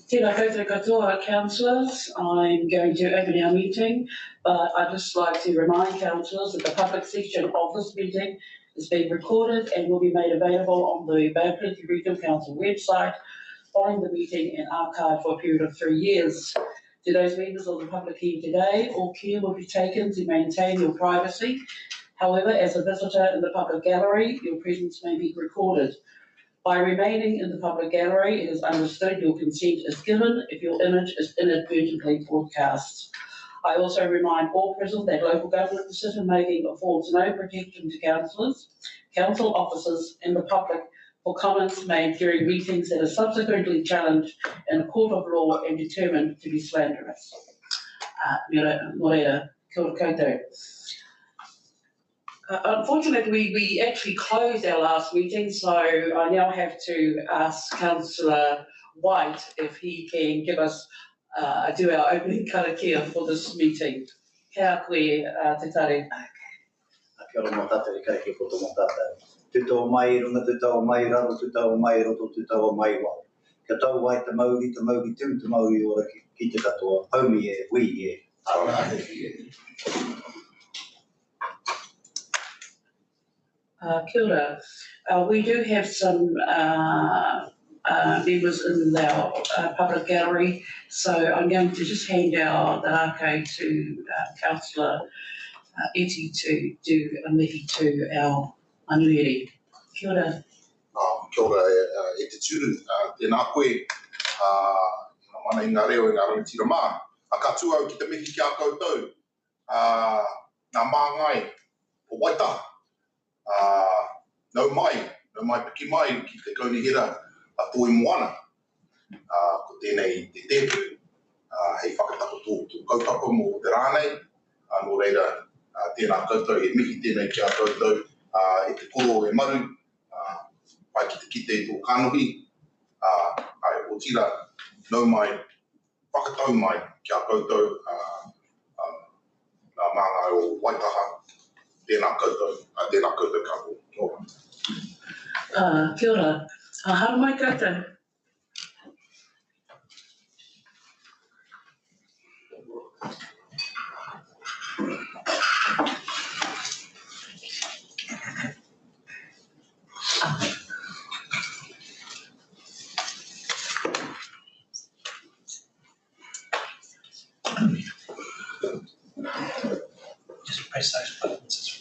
Tēnā koutou katoa, councillors. I'm going to open our meeting, but I'd just like to remind councillors that the public section of this meeting is being recorded and will be made available on the Bay Plenty Regional Council website following the meeting and archived for a period of 3 years. To those members of the public here today, all care will be taken to maintain your privacy. However, as a visitor in the public gallery, your presence may be recorded. By remaining in the public gallery, it is understood your consent is given if your image is inadvertently broadcast. I also remind all present that local government decision-making affords no protection to councillors, council officers and the public for comments made during meetings that are subsequently challenged in a court of law and determined to be slanderous. Moreira, kia ora koutou. Unfortunately, we actually closed our last meeting, so I now have to ask Councillor White if he can give us do our opening karakia for this meeting. Kia koe te tare. Kia ora mo tātou e karakia koto mo tātou. Tutau mai runga, tutau mai raro, tutau mai roto, tutau mai wau. Kia tau wai te Maori tū, te Maori ora ki te katoa. Haumi e, wi e. Kia ora. We do have some members in our public gallery, so I'm going to just hand our rake to Councillor Eti to do a mihi to our manuiri. Kia ora. Kia ora e te tūru, tēnā koe, mana i ngā reo i ngā rangitira mā. A katoa au ki te mihi ki a koutou, ngā māngai o Waitaha. Nau mai piki mai ki te kaunihira a Toi Moana. Ko tēnei te tēpu, hei whakatako tō kaupapa mō te rānei. Nō reira, tēnā koutou, he mihi tēnei ki a koutou, e te koro e maru, pai ki te kite tō kanohi. Ai, o tira, nau mai, whakatau mai ki a koutou, ngā māngai o Waitaha. Tēnā koutou kako. Kia ora. Hara mai koutou. Just press those buttons.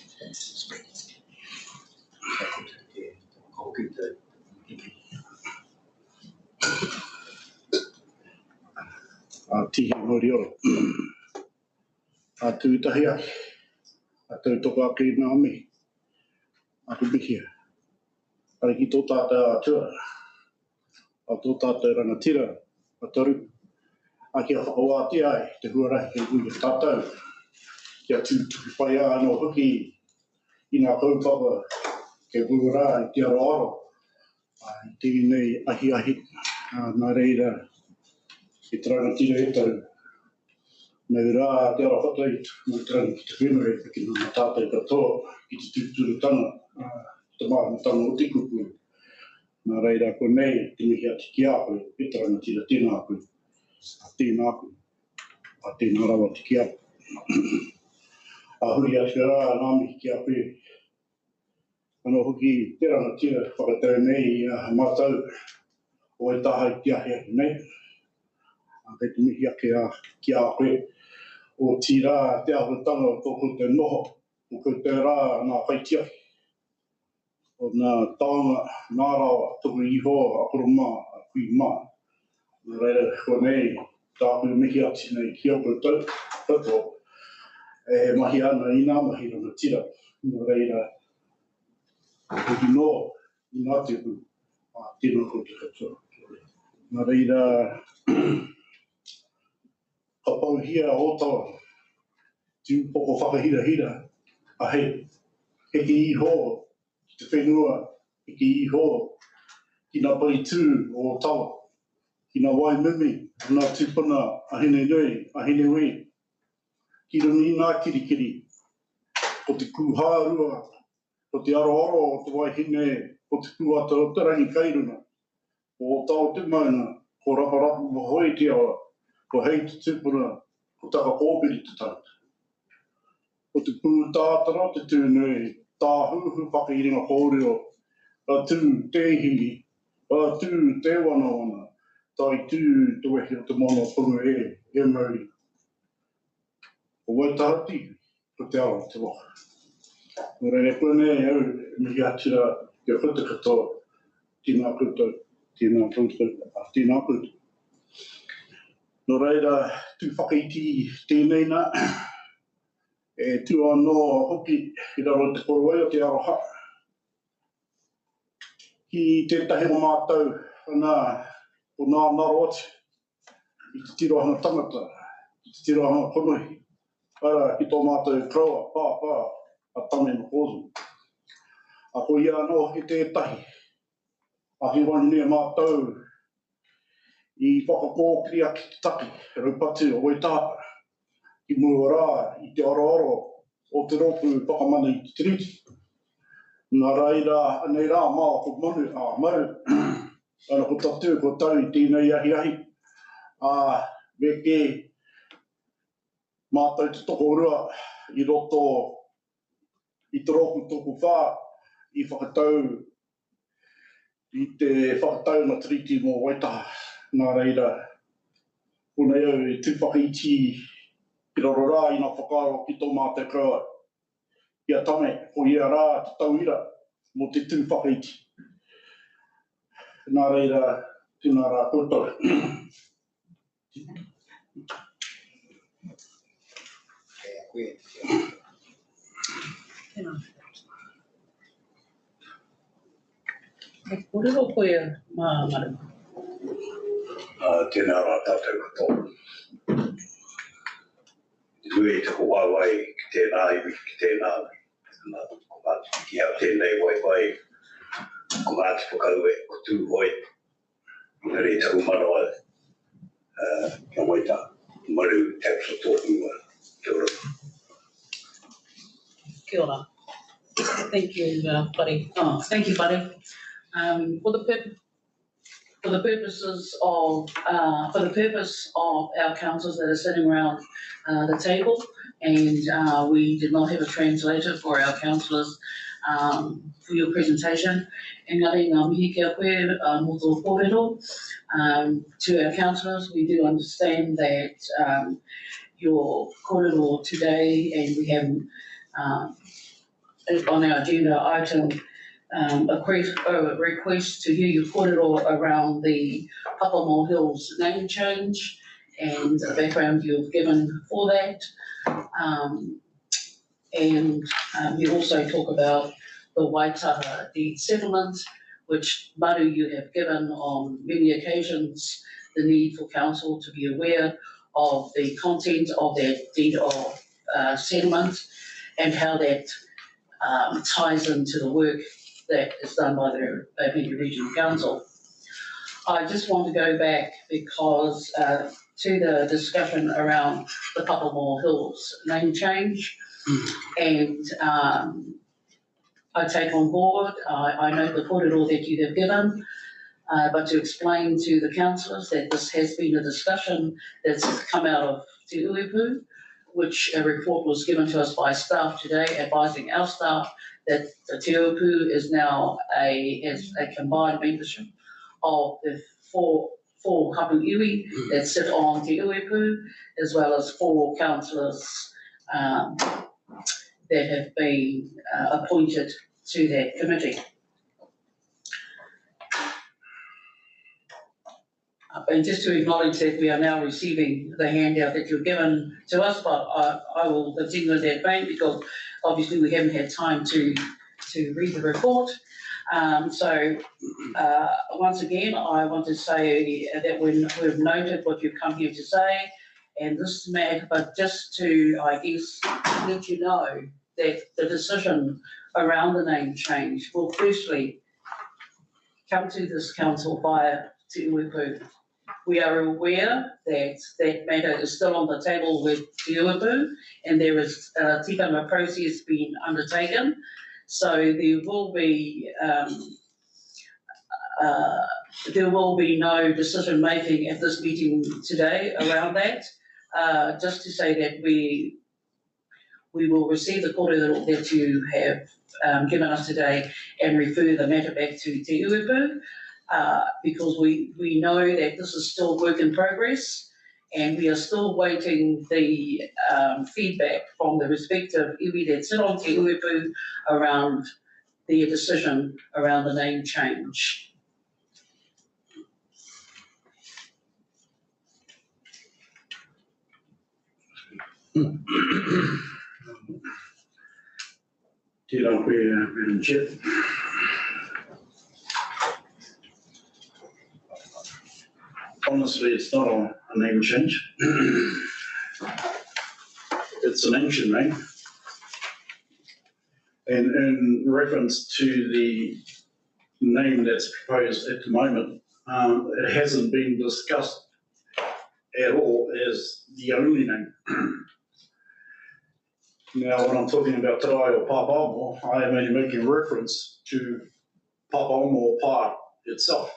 Tihi Maori ora. Tūtahi aki. Tautoko ake nā mihi. Aku mihia. Pare ki tō tātou atua. Tō tātou rangatira. Ataru. Aki a whakawāti ai. Te huarahi ke hui e tātou. Kia tūtuki whai anō hoki. I ngā kaupapa. Ke huarā i te aroaro. I tēnei ahi. Nā reira. Ki te rangatira e tau. Nei rā te ara whatai, mai te rangi ki te whenua e ki nā tātou katoa, ki te tūturutanga, te mātanga o te kupu. Nā reira ko nei, te mihi ati ki a koe, e te rangatira tēnā koe, tēnā koe, tēnā rawa te ki a. Huri ati rā nā mihi ki a koe. Anō hoki te rangatira, whakatau nei mātau, o e taha i te ahi nei. Kei te mihi ake ki a koe, o tira te ahutanga o tōku te noho, o koe te rā nā whaitiaki. O nā taonga, nā rawa, tuku iho, a koroma, a kui mā. Nā reira, ko nei, tāku mihi ati nei ki a koutou, kato. E mahi ana i nā mahi rangatira. Nā reira, hoki no, i nā te hu, tēnā koutou katoa. Nā reira, ka pauhia o tawa, tū poko whakahira, a hei, he ki iho, ki te whenua, he ki iho, ki nā pai tū o tawa, ki nā waimimi, nā tūpuna, a hene nui, a hene ui, ki rungi nā kirikiri, ko te kūhārua, ko te aroaro o te waihine, ko te kūata o te rangi kairuna, O tau te mauna, ko raparapu mo hoi te awa, ko hei te tupuna, ko taka kōpiri te tangata. O te pū tātara, te tūnui, tā huhu whakairinga kōrero, a tū te hiri, a tū te wana, tai tū te wehi o te mono punu e Maori. O waitahati, ko te awa te waka. Nō reire pune au, mihi atira, te whita katoa, tīnā koutou, tīnā koutou. Nō reira, tū whakaiti tēnei nā, e tū anō hoki i raro te korowai o te aroha. Ki tētahi o mātou, ana, o nā naro ati, i te tirohanga tangata, i te tirohanga konui, ara ki tō mātou kraua, pā, a tame no kōzu. A ko ia anō i tētahi, a he wani nea mātou, i whakakōkiri aki te taki, raupatu o Waitapa, i mua rā, i te oro o te roku whakamana i te tiriti. Nā reira, anei rā, mao ko manu, mau, ana ko tatu, ko tau i tēnei ahi, veke mātou te toko rua i roto i te roku toko whā, i whakatau, i te whakatau na tiriti mō Waitaha. Nā reira, kuna iau e tū whakaiti i raro rā i nā whakaaro ki tō mātou kraua. Ia tame, ko ia rā te tauira mō te tū whakaiti. Nā reira, tēnā rā koutou. Kōrero koe maru. Tēnā rā tātou katoa. Nui te ko wāwai ki tēnā iwi ki tēnā. Ko mātu ki hau tēnei wai. Ko mātu whakau e, ko tū hoi. Nere taku manoa. Kia waita. Maru taps o tōku wa. Kia ora. Kia ora. Thank you, buddy. Oh, thank you, buddy. For the purpose of our councillors that are sitting around the table, and we did not have a translator for our councillors for your presentation. Engari, ngā mihi kia koe mō tō kōrero. To our councillors, we do understand that your kōrero today, and we have on our agenda item a request to hear your kōrero around the Papamoa Hills name change and the background you've given for that. We also talk about the Waitaha deed settlement, which Maru you have given on many occasions, the need for council to be aware of the content of that deed of settlement and how that ties into the work that is done by the Komiti Regional Council. I just want to go back because to the discussion around the Papamoa Hills name change, and I take on board, I note the kōrero that you have given, but to explain to the councillors that this has been a discussion that's come out of Te Uepu, which a report was given to us by staff today advising our staff that the Te Uepu is now a combined membership of the four hapu iwi that sit on Te Uepu, as well as 4 councillors that have been appointed to that committee. And just to acknowledge that we are now receiving the handout that you've given to us, but I will continue in that vein because obviously we haven't had time to read the report. So once again, I want to say that we've noted what you've come here to say, and this matter, but just to, I guess, let you know that the decision around the name change will firstly come to this council via Te Uepu. We are aware that that matter is still on the table with Te Uepu, and there is a tikanga process being undertaken. So there will be There will be no decision making at this meeting today around that. Just to say that we will receive the kōrero that you have given us today and refer the matter back to Te Uipu, because we know that this is still work in progress and we are still waiting the feedback from the respective iwi that sit on Te Uipu around their decision around the name change. Tēnā koe, Madam Chair. Honestly, it's not a name change. It's an ancient name. And in reference to the name that's proposed at the moment, it hasn't been discussed at all as the only name. Now, when I'm talking about Te Rai o Papaomo, I am only making reference to Papaomo o Pa itself,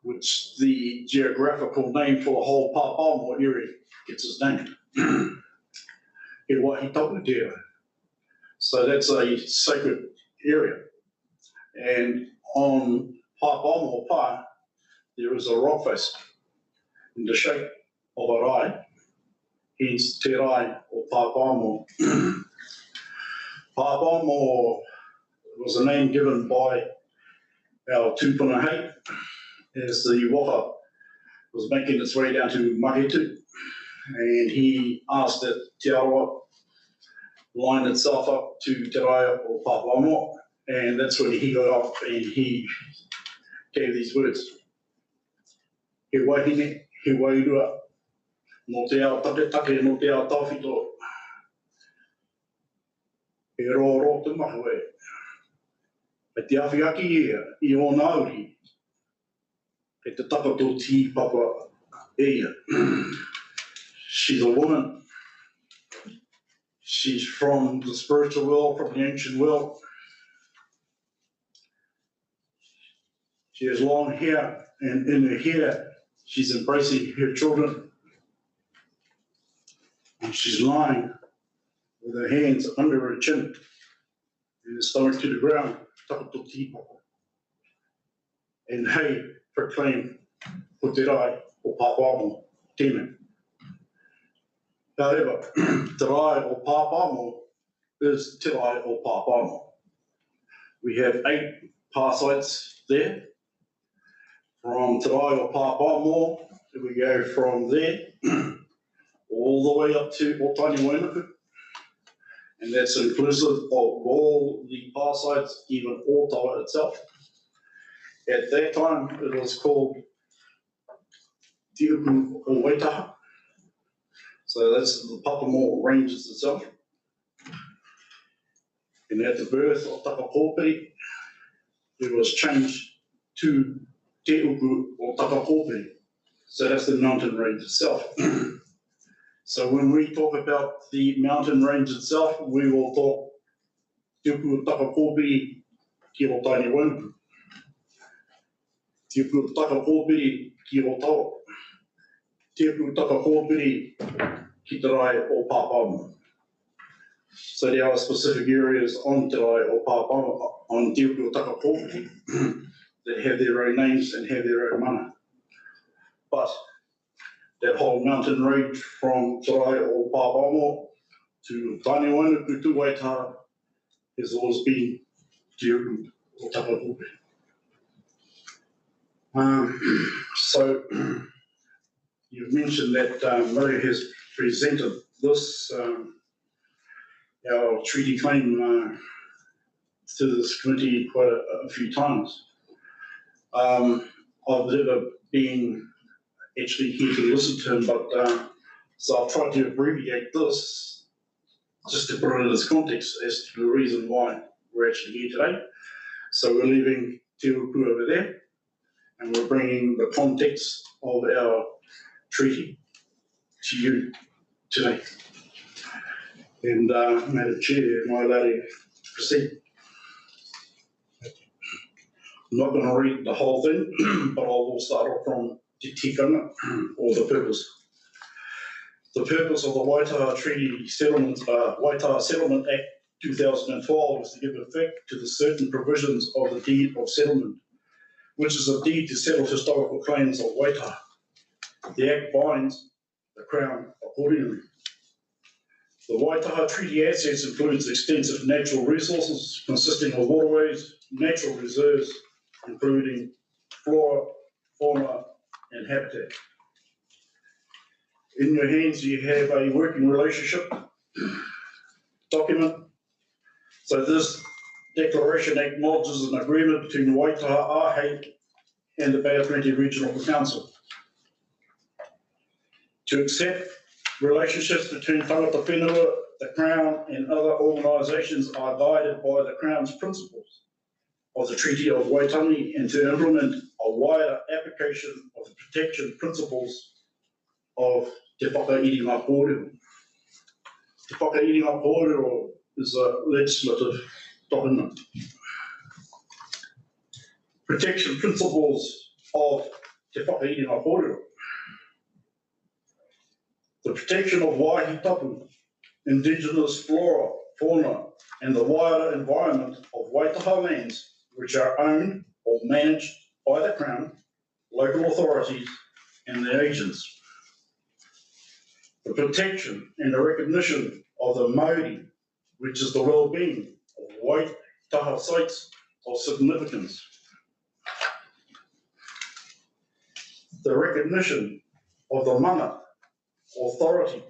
which the geographical name for the whole Papaomo area gets its name. He Waihi Taputea. So that's a sacred area. And on Papaomo o Pa, there is a rock face in the shape of a rai, hence Te Rai o Papaomo. Papaomo was a name given by our tūpuna hei as the waka was making its way down to Mahetu, and he asked that Te Arawa line itself up to Te Rai o Papaomo, and that's when he got up and he gave these words. He wahine, he wairua, no te ao take, no te ao tawhito. He rō te mahu e. E te awhiaki ia, I o Nauri, e te takato tī papa ia. She's a woman. She's from the spiritual world, from the ancient world. She has long hair, and in her hair, she's embracing her children. And she's lying with her hands under her chin and her stomach to the ground, takato tī papa. And hei proclaim ko te rai o Papaomo tēnei. However, Te Rai o Papaomo is Te Rai o Papaomo. We have 8 pa sites there. From Te Rai o Papaomo, we go from there all the way up to Otani Wainuku. And that's inclusive of all the pa sites, even Otawa itself. At that time, it was called Te Upu o Waitaha. So that's the Papamoa Ranges itself. And at the birth of Takapōpiri, it was changed to Te Upu o Takapōpiri. So that's the mountain range itself. So when we talk about the mountain range itself, we will talk Te Upu o Takapōpiri ki Rotaini Wainuku. Te Upu o Takapōpiri ki Rotawa. Te Upu o Takapōpiri ki Te Rai o Papaomo. So there are specific areas on Te Rai o Papaomo, on Te Upu o Takapōpiri, that have their own names and have their own mana. But that whole mountain range from Te Rai o Papaomo to Tāne Wainuku to Waitaha has always been Te Upu o Takapōpiri. So you've mentioned that Murray has presented this, our treaty claim to this committee quite a few times. I've never been actually here to listen to him, but so I've tried to abbreviate this just to put it in this context as to the reason why we're actually here today. So we're leaving Te Upu over there, and we're bringing the context of our treaty to you today. And Madam Chair, am I allowed to proceed? I'm not going to read the whole thing, but I will start off from Te Tikanga, or the purpose. The purpose of the Waitaha Treaty Settlement, Waitaha Settlement Act 2012 is to give effect to the certain provisions of the Deed of Settlement, which is a deed to settle historical claims of Waitaha. The Act binds the Crown accordingly. The Waitaha Treaty assets includes extensive natural resources consisting of waterways, natural reserves, including flora, fauna, and habitat. In your hands, you have a working relationship document. So this declaration acknowledges an agreement between Waitaha Āhei and the Bay of Plenty Regional Council to accept relationships between tangata whenua, the Crown, and other organisations are guided by the Crown's principles of the Treaty of Waitangi and to implement a wider application of the protection principles of Te Whakairianga Kōrero. Te Whakairianga Kōrero is a legislative document. Protection principles of Te Whakairianga Kōrero. The protection of waihi tapu, indigenous flora, fauna, and the wider environment of Waitaha lands, which are owned or managed by the Crown, local authorities, and their agents. The protection and the recognition of the Maori, which is the well-being of Waitaha sites of significance. The recognition of the mana, authority,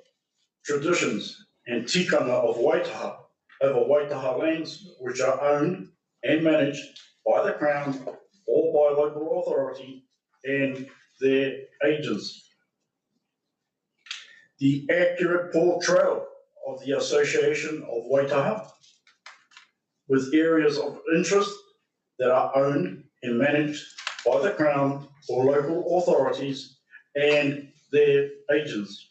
traditions, and tikanga of Waitaha over Waitaha lands which are owned and managed by the Crown or by local authority and their agents. The accurate portrayal of the Association of Waitaha with areas of interest that are owned and managed by the Crown or local authorities and their agents.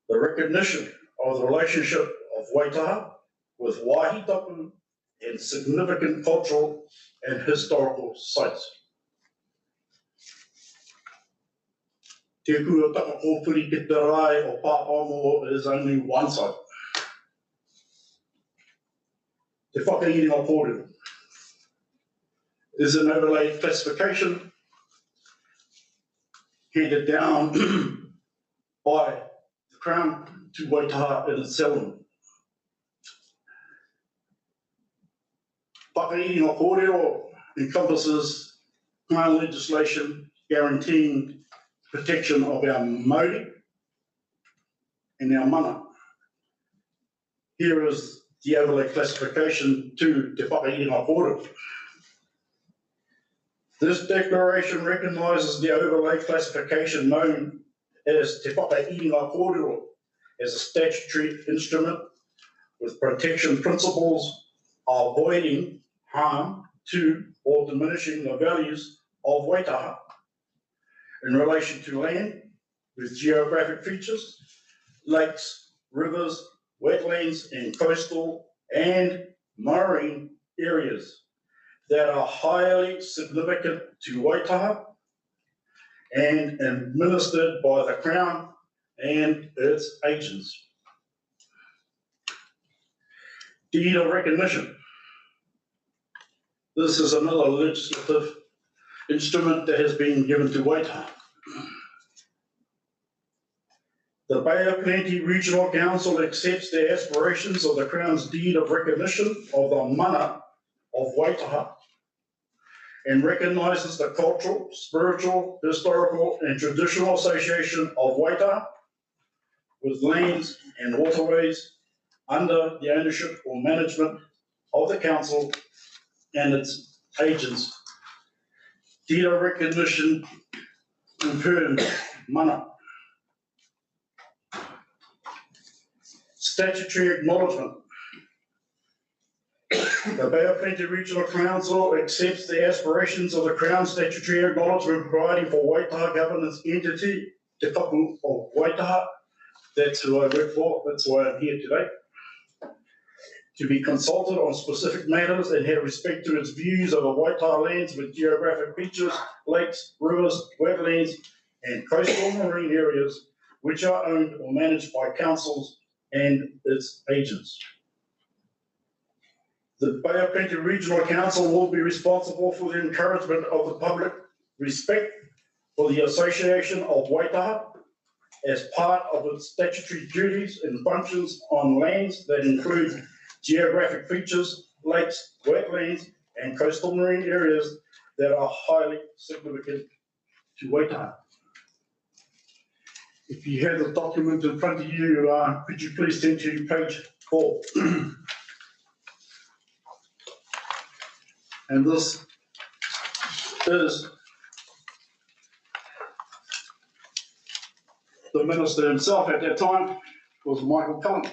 The recognition of the relationship of Waitaha with waihi tapu and significant cultural and historical sites. Te kua taka kōpuri ki te rai o Pāpamo is only one site. Te Whakairianga Kōrero is an overlay classification handed down by the Crown to Waitaha in its settlement. Whakairianga Kōrero encompasses Crown legislation guaranteeing protection of our Maori and our mana. Here is the overlay classification to Te Whakairianga Kōrero. This declaration recognises the overlay classification known as Te Whakairianga Kōrero as a statutory instrument with protection principles avoiding harm to or diminishing the values of Waitaha in relation to land with geographic features, lakes, rivers, wetlands, and coastal and marine areas that are highly significant to Waitaha and administered by the Crown and its agents. Deed of recognition. This is another legislative instrument that has been given to Waitaha. The Bay of Plenty Regional Council accepts the aspirations of the Crown's deed of recognition of the mana of Waitaha and recognises the cultural, spiritual, historical, and traditional association of Waitaha with lands and waterways under the ownership or management of the Council and its agents. Deed of recognition confirms mana. Statutory acknowledgement. The Bay of Plenty Regional Council accepts the aspirations of the Crown statutory acknowledgement providing for Waitaha governance entity, Te Kapu of Waitaha. That's who I work for, that's why I'm here today. to be consulted on specific matters and have respect to its views over Waitaha lands with geographic features, lakes, rivers, wetlands, and coastal marine areas which are owned or managed by councils and its agents. The Bay of Plenty Regional Council will be responsible for the encouragement of the public respect for the Association of Waitaha as part of its statutory duties and functions on lands that include geographic features, lakes, wetlands, and coastal marine areas that are highly significant to Waitaha. If you have the document in front of you, could you please turn to page 4? And this is the minister himself at that time, was Michael Cullen.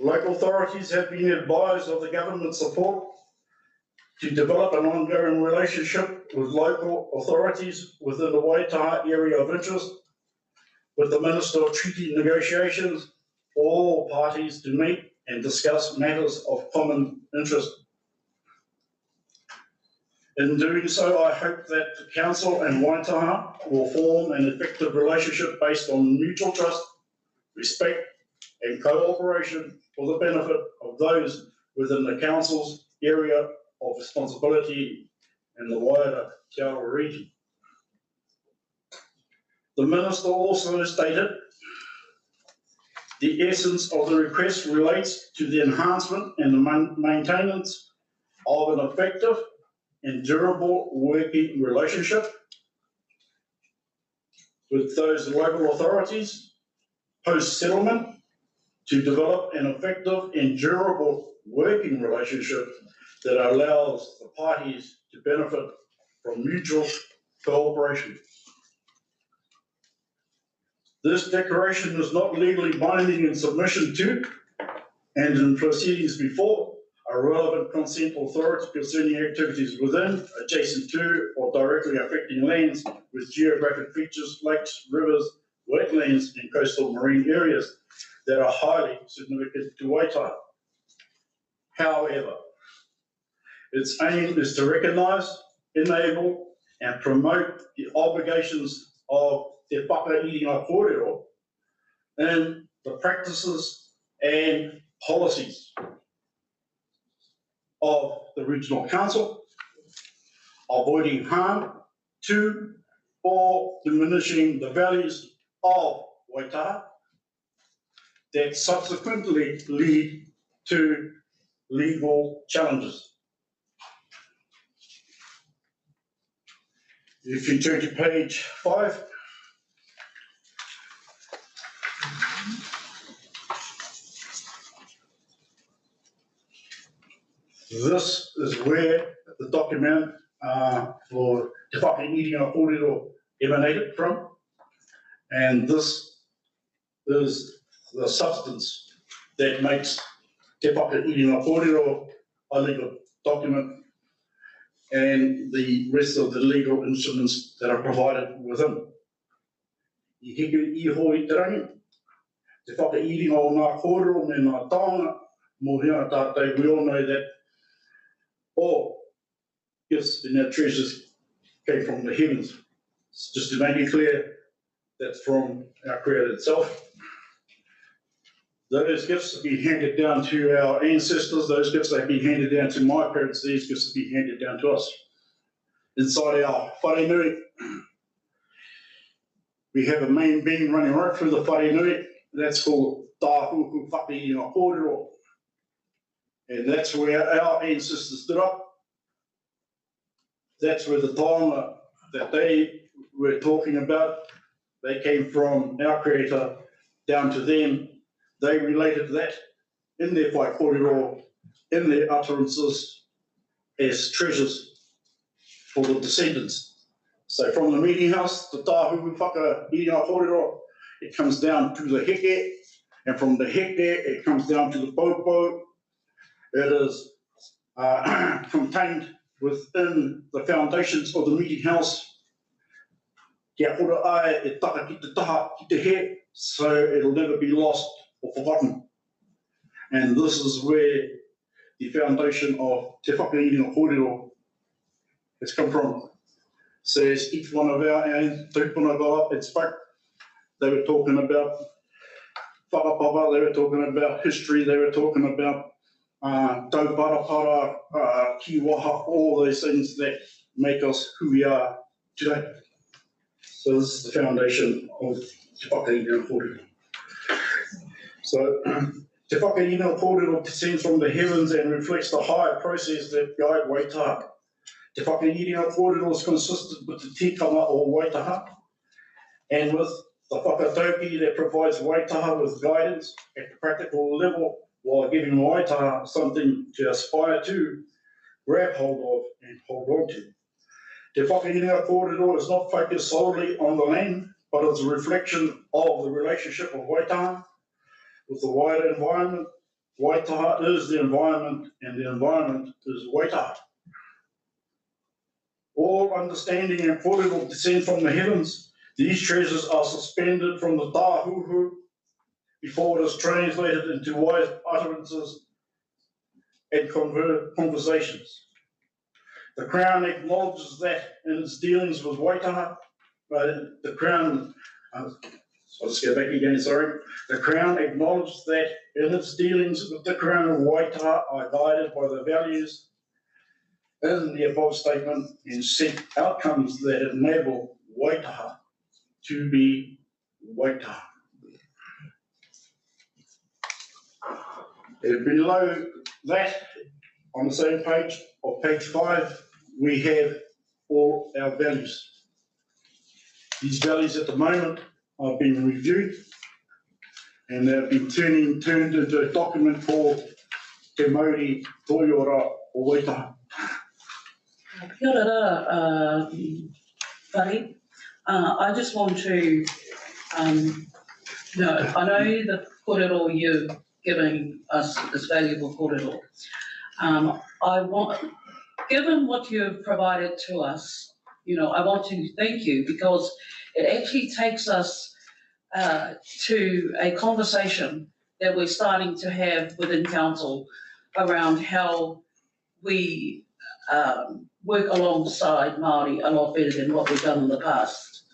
Local authorities have been advised of the government's support to develop an ongoing relationship with local authorities within the Waitaha area of interest, with the Minister of Treaty Negotiations, all parties to meet and discuss matters of common interest. In doing so, I hope that the Council and Waitaha will form an effective relationship based on mutual trust, respect, and cooperation for the benefit of those within the Council's area of responsibility in the wider Te Aroha region. The Minister also stated the essence of the request relates to the enhancement and the maintenance of an effective and durable working relationship with those local authorities post-settlement to develop an effective and durable working relationship that allows the parties to benefit from mutual cooperation. This declaration is not legally binding in submission to and in proceedings before a relevant consent authority concerning activities within, adjacent to, or directly affecting lands with geographic features, lakes, rivers, wetlands, and coastal marine areas that are highly significant to Waitaha. However, its aim is to recognise, enable, and promote the obligations of Te Whakairianga Kōrero and the practices and policies of the Regional Council, avoiding harm to or diminishing the values of Waitaha that subsequently lead to legal challenges. If you turn to page 5, this is where the document for Te Whakairianga Kōrero emanated from, and this is the substance that makes Te Whakairianga Kōrero a legal document and the rest of the legal instruments that are provided within. I heke iho I te rangi, te whakairinga o ngā kōrero me ngā taonga, mō hea tātou, we all know that all gifts and our treasures came from the heavens. Just to make it clear, that's from our Creator itself. Those gifts have been handed down to our ancestors, those gifts have been handed down to my parents, these gifts have been handed down to us. Inside our whare nui, we have a main beam running right through the whare nui, that's called Tāhuku Whakairinga Kōrero. And that's where our ancestors stood up. That's where the taonga that they were talking about, they came from our Creator down to them. They related that in their whai kōrero, in their utterances as treasures for the descendants. So from the meeting house, the Tāhuku Whakairinga Kōrero, it comes down to the heke, and from the heke, it comes down to the popo. It is contained within the foundations of the meeting house. Kia ora ai e taka ki te taha ki te he, so it'll never be lost or forgotten. And this is where the foundation of Te Whakairi Kōrero has come from. So as each one of our tupuna got up and spoke, they were talking about whakapapa, they were talking about history, they were talking about tauparapara, kiwaha, all those things that make us who we are today. So this is the foundation of Te Whakairi Kōrero. So Te Whakairi Kōrero descends from the heavens and reflects the higher process that guide waitaha. Te Whakairi Kōrero is consistent with the tikanga or waitaha and with the whakatauki that provides waitaha with guidance at the practical level while giving waitaha something to aspire to, grab hold of and hold on to. Te Whakairi Kōrero is not focused solely on the land, but is a reflection of the relationship of waitaha with the wider environment. Waitaha is the environment and the environment is waitaha. All understanding and kōrero descend from the heavens. These treasures are suspended from the tāhuhu before it is translated into wise utterances and conversations. The Crown acknowledges that in its dealings with waitaha, the Crown, I'll just go back again, sorry. The Crown acknowledges that in its dealings with the Crown of waitaha are guided by the values in the above statement and set outcomes that enable waitaha to be waitaha. And below that, on the same page, or page 5, we have all our values. These values at the moment are being reviewed and they've been turned into a document called Te Maori Toiora o Waitaha. Kia ora, Whare. I just want to, I know the kōrero you're giving us this valuable kōrero. Given what you've provided to us, I want to thank you because it actually takes us to a conversation that we're starting to have within council around how we work alongside Maori a lot better than what we've done in the past.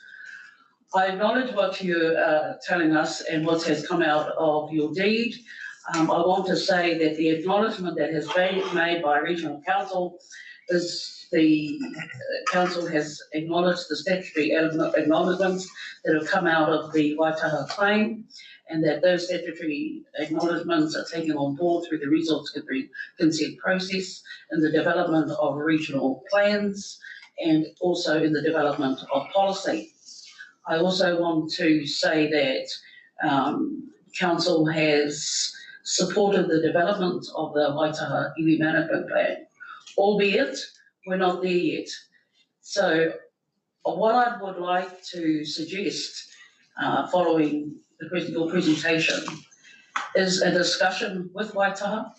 I acknowledge what you're telling us and what has come out of your deed. I want to say that the acknowledgement that has been made by Regional Council is the Council has acknowledged the statutory acknowledgements that have come out of the Waitaha claim, and that those statutory acknowledgements are taken on board through the resource consent process in the development of regional plans and also in the development of policy. I also want to say that Council has supported the development of the Waitaha iwi management plan, albeit we're not there yet. So what I would like to suggest following your presentation is a discussion with Waitaha.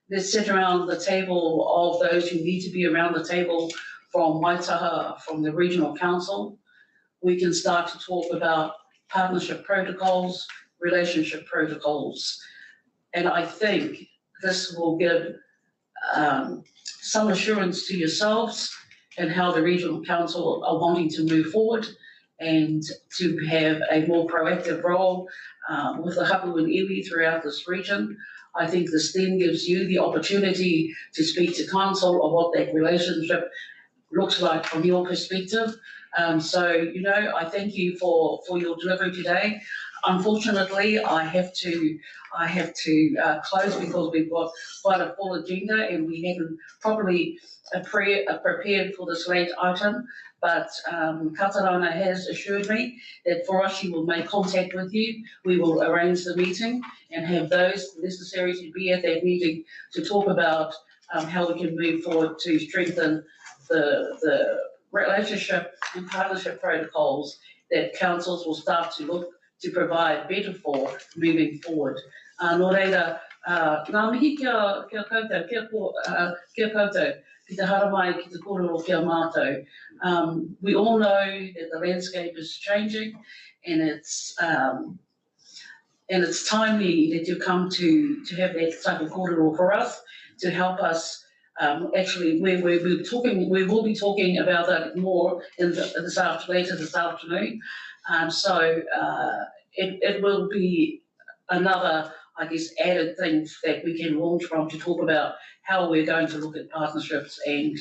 Let's sit around the table of those who need to be around the table from Waitaha, from the Regional Council. We can start to talk about partnership protocols, relationship protocols. And I think this will give some assurance to yourselves and how the Regional Council are wanting to move forward and to have a more proactive role with the hapu and iwi throughout this region. I think this then gives you the opportunity to speak to Council of what that relationship looks like from your perspective. I thank you for your delivery today. Unfortunately, I have to close because we've got quite a full agenda and we haven't properly prepared for this late item. But Katarana has assured me that for us, she will make contact with you. We will arrange the meeting and have those necessary to be at that meeting to talk about how we can move forward to strengthen the relationship and partnership protocols that councils will start to look to provide better for moving forward. Nō reira, ngā mihi kia koutou, ki te haramai ki te kōrero kia mātou. We all know that the landscape is changing and and it's timely that you come to have that type of corridor for us to help us. Actually, we will be talking about that more later this afternoon. So it will be another, I guess, added thing that we can launch from to talk about how we're going to look at partnerships and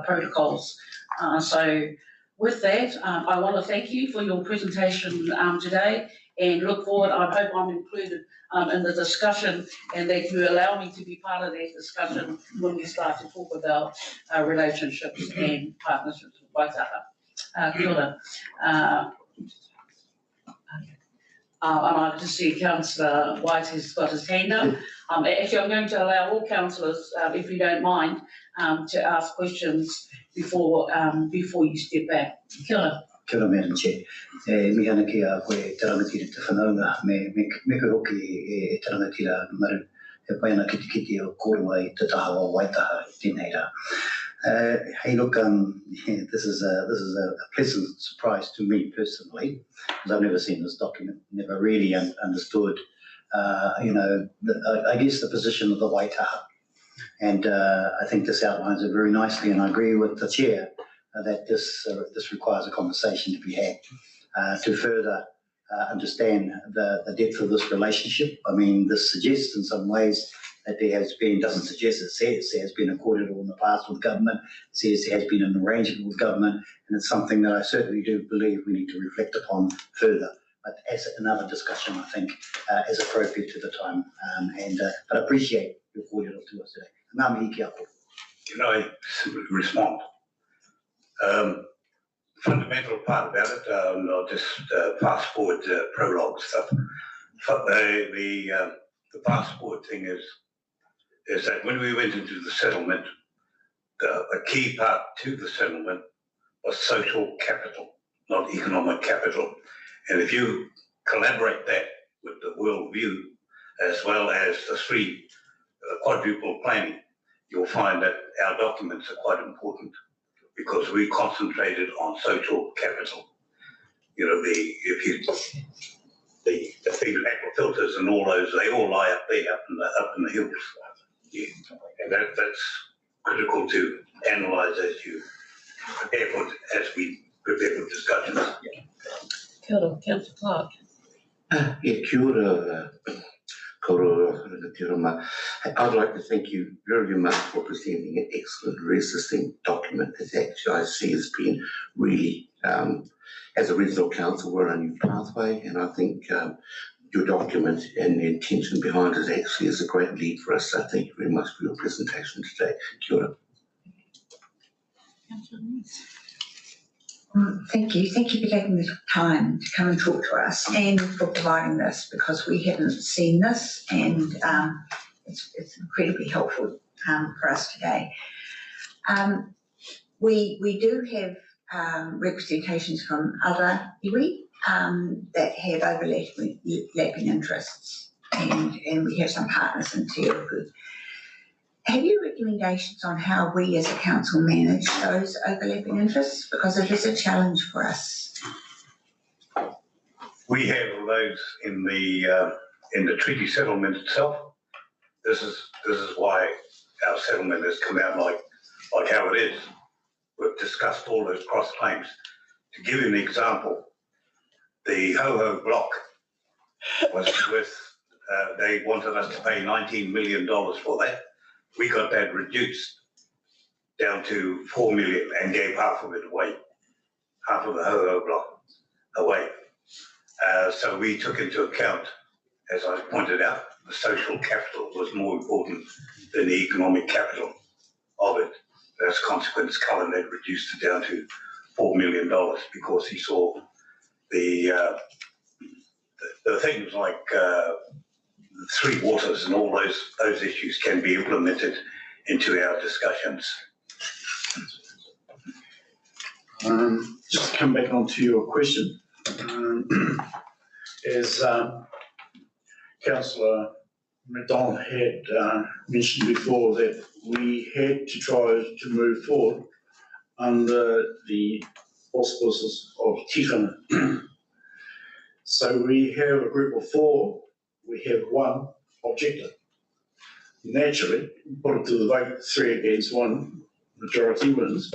protocols. So with that, I want to thank you for your presentation today and look forward. I hope I'm included in the discussion and that you allow me to be part of that discussion when we start to talk about relationships and partnerships with Waitaha. Kia ora. And I just see Councillor White has got his hand up. Actually, I'm going to allow all councillors, if you don't mind, to ask questions before you step back. Kia ora. Kia ora, Madam Chair. Mi ana ki a koe te rangatira te whanaunga, me koe hoki e te rangatira maru. He pai ana kiti o kōrua i te taha o Waitaha i tēnei rā. Hey, look, this is a pleasant surprise to me personally, because I've never seen this document, never really understood, I guess the position of the Waitaha. And I think this outlines it very nicely, and I agree with the chair that this requires a conversation to be had to further understand the depth of this relationship. I mean, this suggests in some ways that there has been, doesn't suggest, it says there has been a corridor in the past with government, it says there has been an arrangement with government, and it's something that I certainly do believe we need to reflect upon further. But as another discussion, I think, is appropriate to the time. But I appreciate your cordial to us today. Ngā mihi ki a koe. Can I simply respond? Fundamental part about it, I'll just fast forward prologue stuff. The fast forward thing is that when we went into the settlement, a key part to the settlement was social capital, not economic capital. And if you collaborate that with the world view, as well as the three quadruple planning, you'll find that our documents are quite important because we concentrated on social capital. You know, the feed aquafilters and all those, they all lie up there, up in the hills. Yeah. And that's critical to analyse as we prepare for discussions. Yeah. Kia ora, Councillor Clark. Kia ora, I'd like to thank you very much for presenting an excellent, resisting document that actually I see has been really, as a regional council, we're on a new pathway, and I think your document and the intention behind it actually is a great lead for us. So thank you very much for your presentation today. Kia ora. Thank you. Thank you for taking the time to come and talk to us and for providing this, because we haven't seen this, and it's incredibly helpful for us today. We do have representations from other iwi that have overlapping interests, and we have some partners in Te Uruku. Have you recommendations on how we as a council manage those overlapping interests? Because it is a challenge for us. We have those in the treaty settlement itself. This is why our settlement has come out like how it is. We've discussed all those cross claims. To give you an example, the Ho-Ho block was worth, they wanted us to pay $19 million for that. We got that reduced down to 4 million and gave half of it away, half of the Ho-Ho block away. So we took into account, as I pointed out, the social capital was more important than the economic capital of it. As a consequence, Cullen had reduced it down to $4 million because he saw the things like three waters and all those issues can be implemented into our discussions. Just to come back onto your question, as Councillor McDonald had mentioned before, that we had to try to move forward under the auspices of tikanga. So we have a group of 4 we have one objector. Naturally, put it to the vote, 3 against 1, majority wins.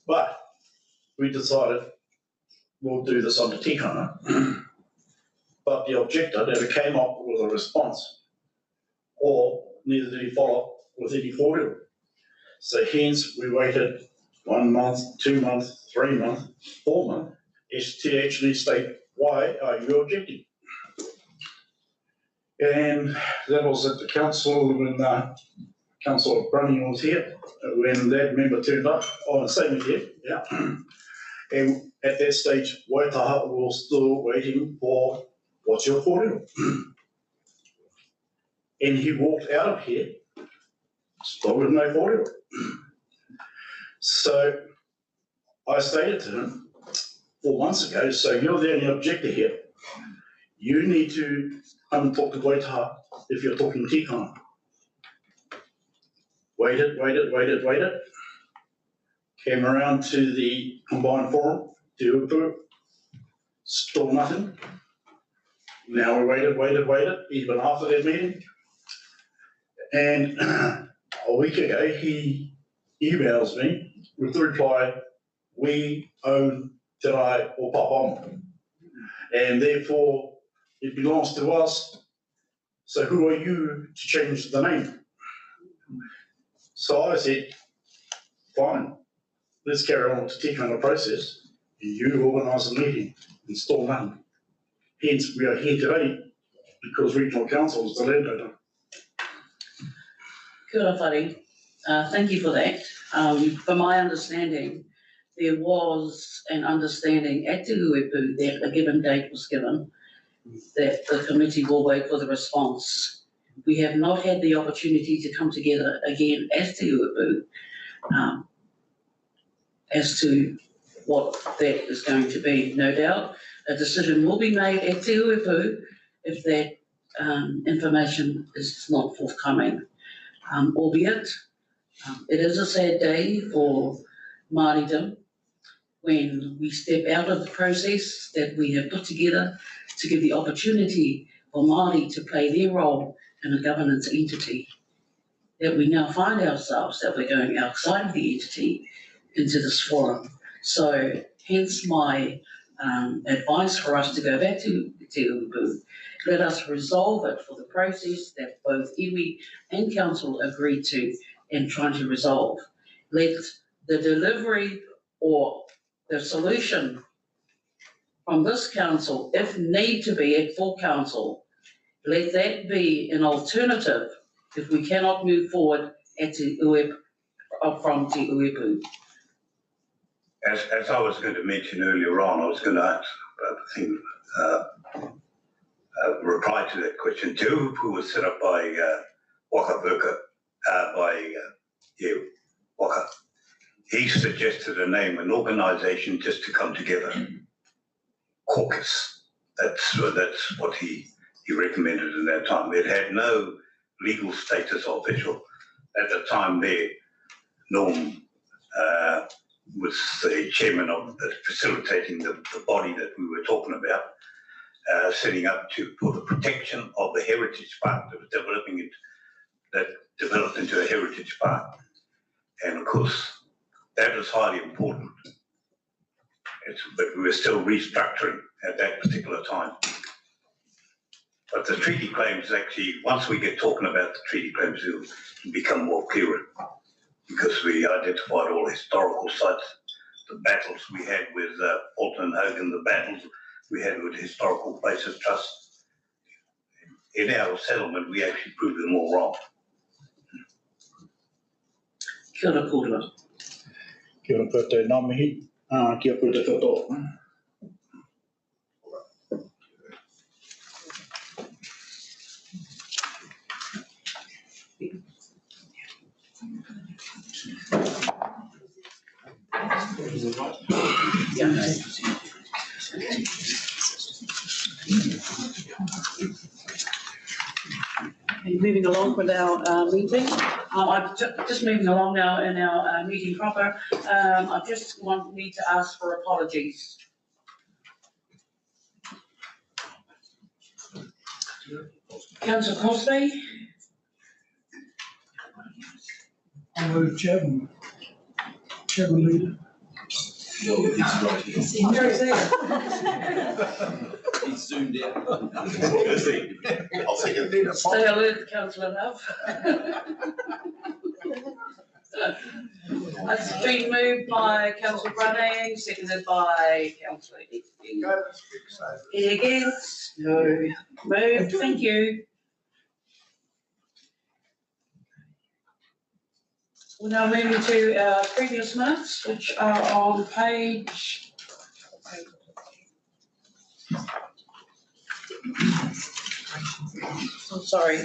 But we decided we'll do this on the tikanga. But the objector never came up with a response, or neither did he follow up with any kōrero. So hence we waited 1 month, 2 months, 3 months, 4 months, is to actually state, why are you objecting? And that was at the council when Councillor Brunning was here, when that member turned up, oh, same as you, yeah. And at that stage, Waitaha was still waiting for, what's your kōrero? And he walked out of here, still with no kōrero. So I stated to him 4 months ago, so you're the only objector here. You need to come and talk to Waitaha if you're talking tikanga. Waited. Came around to the combined forum, Te Upu, still nothing. Now we waited, even after that meeting. And a week ago, he emails me with the reply, we own Te Rai o Papam. And therefore, it belongs to us. So who are you to change the name? So I said, fine, let's carry on with the tikanga process. You organise a meeting, install none. Hence, we are here today because Regional Council is the landowner. Kia ora whare. Thank you for that. From my understanding, there was an understanding at Te Uepu that a given date was given, that the committee will wait for the response. We have not had the opportunity to come together again as Te Uepu as to what that is going to be. No doubt a decision will be made at Te Uepu if that information is not forthcoming. Albeit, it is a sad day for Māoridom when we step out of the process that we have put together to give the opportunity for Māori to play their role in a governance entity. That we now find ourselves that we're going outside of the entity into this forum. So hence my advice for us to go back to Te Uepu. Let us resolve it for the process that both iwi and council agreed to and trying to resolve. Let the delivery or the solution from this council, if need to be at full council, let that be an alternative if we cannot move forward at Te Uepu, from Te Uepu. As I was going to mention earlier on, I was going to reply to that question. Te Uepu was set up by Waka Burka, Waka. He suggested a name, an organisation just to come together. Caucus. That's what he recommended in that time. It had no legal status official. At the time there, Norm was the chairman of facilitating the body that we were talking about, setting up for the protection of the heritage park that was developed into a heritage park. And of course, that was highly important. But we were still restructuring at that particular time. But the treaty claims actually, once we get talking about the treaty claims, it'll become more clearer because we identified all historical sites, the battles we had with Fulton and Hogan, the battles we had with Historical Places Trust. In our settlement, we actually proved them all wrong. Kia ora kōrua. Kia ora koutou ngā mihi, kia koutou katoa. Moving along with our meeting. I'm just moving along now in our meeting proper. I just need to ask for apologies. Councillor Crosby, I move Chairman Leader. Well, he's right here. Andrew's there. He's zoomed in. I'll second it. Stay alert, Councillor Love. It's been moved by Councillor Brunning, seconded by Councillor Egan. Any against? No. Moved, thank you. We're now moving to our previous minutes, which are on page. I'm sorry.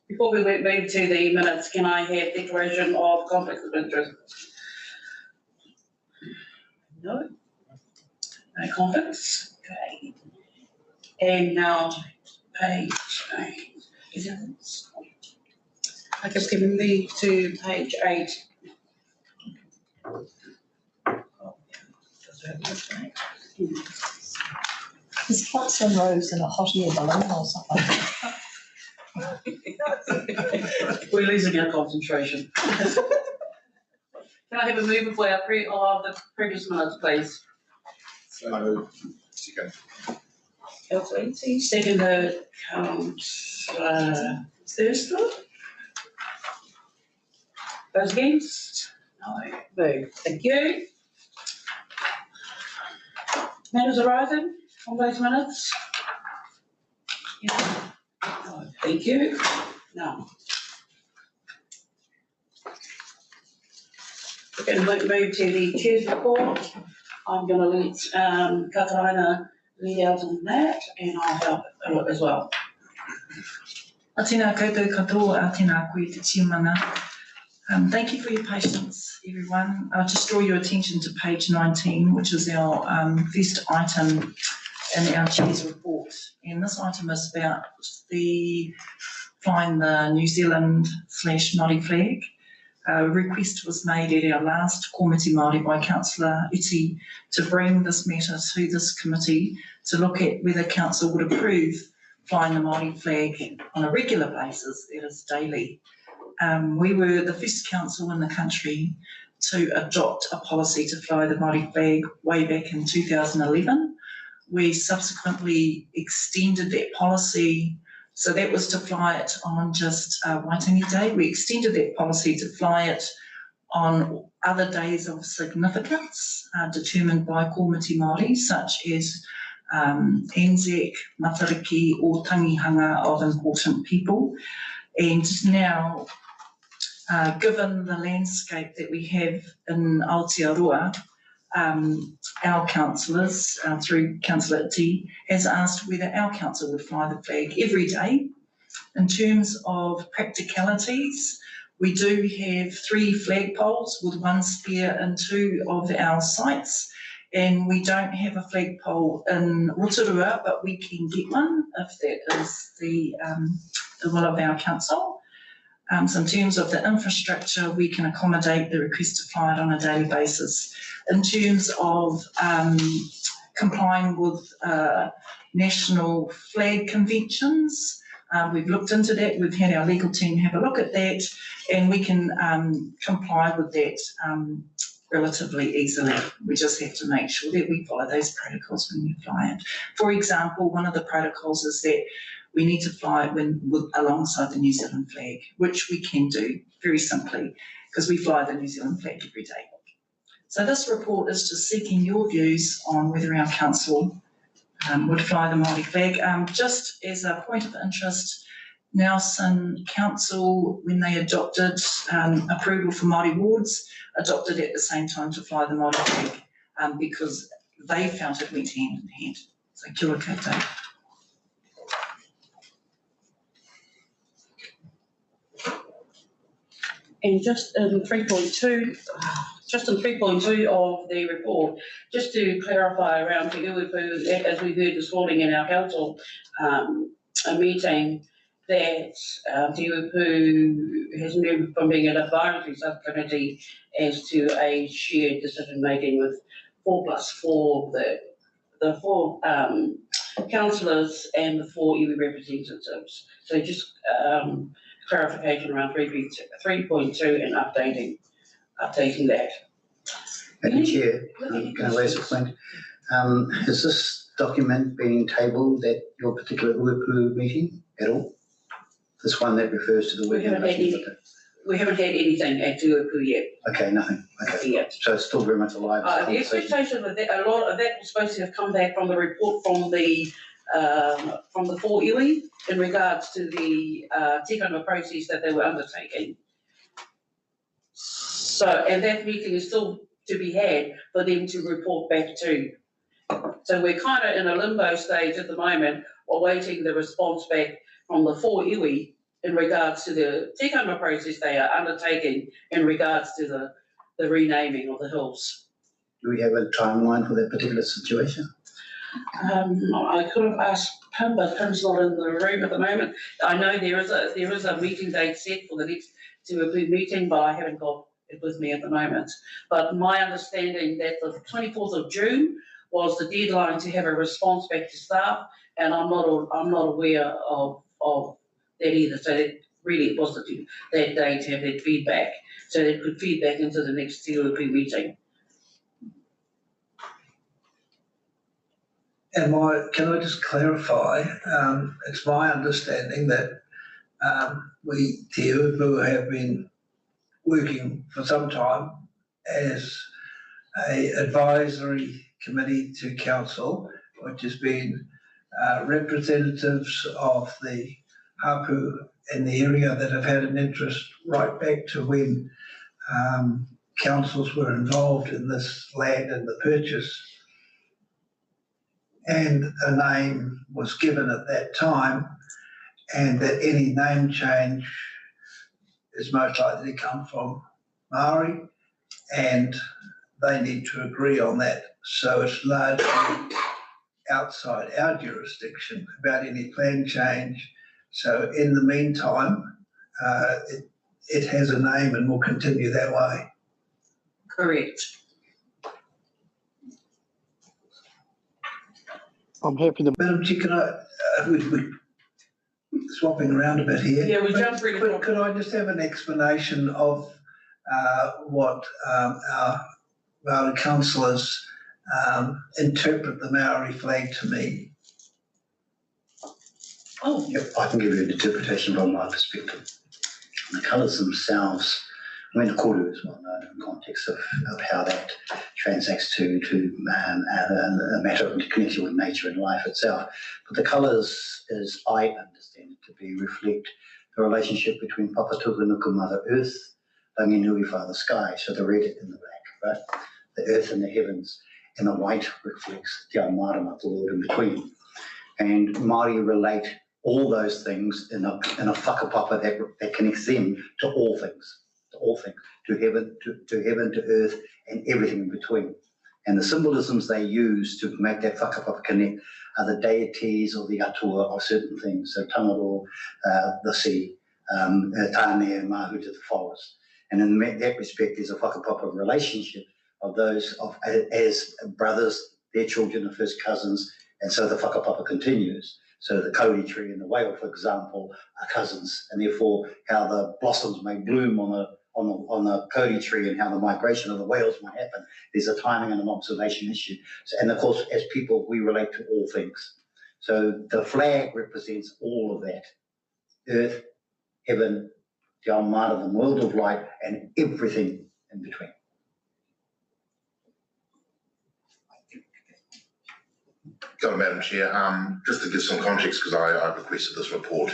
Before we move to the minutes, can I have declaration of conflict of interest? No? No conflicts? Okay. And now page 8. Is it? I guess we can move to page 8. Is Councillor Rose in a hot air balloon or something? We're losing our concentration. Can I have a move for our the previous minutes, please? So moved. Second. Councillor Easy, seconded Councillor Thurston. Those against? No. Move. Thank you. Matters arising on those minutes? Yeah. No. Thank you. No. We're going to move to the Chair's report. I'm going to let Katarina lead out on that, and I'll help as well. Tēnā koutou katoa, tēnā koe te tiamana. Thank you for your patience, everyone. I'll just draw your attention to page 19, which is our first item in our Chair's report. And this item is about flying the New Zealand / Māori flag. A request was made at our last Komiti Māori by Councillor Iti to bring this matter to this committee to look at whether Council would approve flying the Māori flag on a regular basis, that is daily. We were the first council in the country to adopt a policy to fly the Māori flag way back in 2011. We subsequently extended that policy. So that was to fly it on just Waitangi Day. We extended that policy to fly it on other days of significance determined by Komiti Māori, such as Anzac, Matariki, or tangihanga of important people. And now, given the landscape that we have in Aotearoa, our councillors, through Councillor Iti, has asked whether our council would fly the flag every day. In terms of practicalities, we do have 3 flagpoles with 1 spare in 2 of our sites, and we don't have a flagpole in Rotorua, but we can get one if that is the will of our council. So in terms of the infrastructure, we can accommodate the request to fly it on a daily basis. In terms of complying with national flag conventions, we've looked into that. We've had our legal team have a look at that, and we can comply with that relatively easily. We just have to make sure that we follow those protocols when we fly it. For example, one of the protocols is that we need to fly it alongside the New Zealand flag, which we can do very simply because we fly the New Zealand flag every day. So this report is just seeking your views on whether our council would fly the Māori flag. Just as a point of interest, Nelson Council, when they adopted approval for Māori wards, adopted at the same time to fly the Māori flag because they felt it went hand in hand. So kia ora koutou. And just in 3.2 of the report, just to clarify around Te Uipu, as we heard this morning in our council a meeting, that Te Uipu has moved from being an advisory subcommittee as to a shared decision making with 4+4, the councillors and the 4 iwi representatives. So just clarification around 3.2 and updating that. Madam Chair, can I raise a point? Has this document been tabled at your particular uepu meeting at all? This one that refers to the We haven't had anything at uepu yet. Okay, nothing. Okay. Yet. So it's still very much alive. The expectation that a lot of that was supposed to have come back from the report from the 4 iwi in regards to the tikanga process that they were undertaking. So, and that meeting is still to be had for them to report back to. So we're kind of in a limbo stage at the moment, awaiting the response back from the 4 iwi in regards to the tikanga process they are undertaking in regards to the renaming of the hills. Do we have a timeline for that particular situation? I could have asked Pim, but Pim's not in the room at the moment. I know there is a meeting date set for the next uepu meeting, but I haven't got it with me at the moment. But my understanding that the 24th of June was the deadline to have a response back to staff, and I'm not aware of that either. So that really it was that day to have that feedback, so they could feed back into the next uepu meeting. And can I just clarify, it's my understanding that we, Te Uepu, have been working for some time as a advisory committee to council, which has been representatives of the hapu in the area that have had an interest right back to when councils were involved in this land and the purchase. And a name was given at that time, and that any name change is most likely to come from Maori, and they need to agree on that. So it's largely outside our jurisdiction about any plan change. So in the meantime, it has a name and will continue that way. Correct. I'm happy to. Madam Chair, can we're swapping around a bit here. Yeah, we jumped really quick. Could I just have an explanation of what our Maori councillors interpret the Maori flag to mean? Oh. Yep, I can give you an interpretation from my perspective. The colours themselves, I mean, the koru is well known in the context of how that transacts to a matter of connection with nature and life itself. But the colours, as I understand it to be, reflect the relationship between Papa Tukunuku, Mother Earth, Ranginui, Father Sky, so the red and the black, right? The earth and the heavens, and the white reflects Te Ao Marama, the Lord in between. And Māori relate all those things in a whakapapa that connects them to all things, to heaven, to earth, and everything in between. And the symbolisms they use to make that whakapapa connect are the deities or the atua of certain things. So Tangaro, the sea, Tāne and Mahuta, the forest. And in that respect, there's a whakapapa relationship of those as brothers, their children are first cousins, and so the whakapapa continues. So the kauri tree and the whale, for example, are cousins, and therefore how the blossoms may bloom on the kauri tree and how the migration of the whales might happen. There's a timing and an observation issue. So, and of course, as people, we relate to all things. So the flag represents all of that: earth, heaven, Te Ao Mara, the world of light, and everything in between. Go on, Madam Chair. Just to give some context, because I requested this report,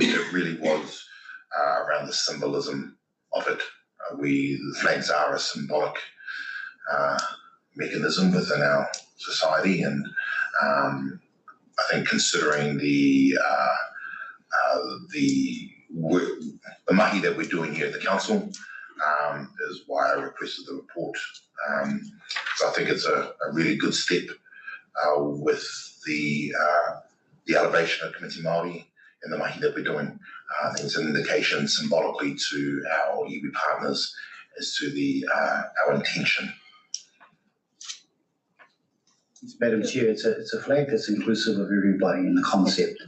it really was around the symbolism of it. The flags are a symbolic mechanism within our society, and I think considering the mahi that we're doing here at the council is why I requested the report. So I think it's a really good step with the elevation of Komiti Maori and the mahi that we're doing. I think it's an indication symbolically to our iwi partners as to our intention. Madam Chair, it's a flag that's inclusive of everybody in the concept.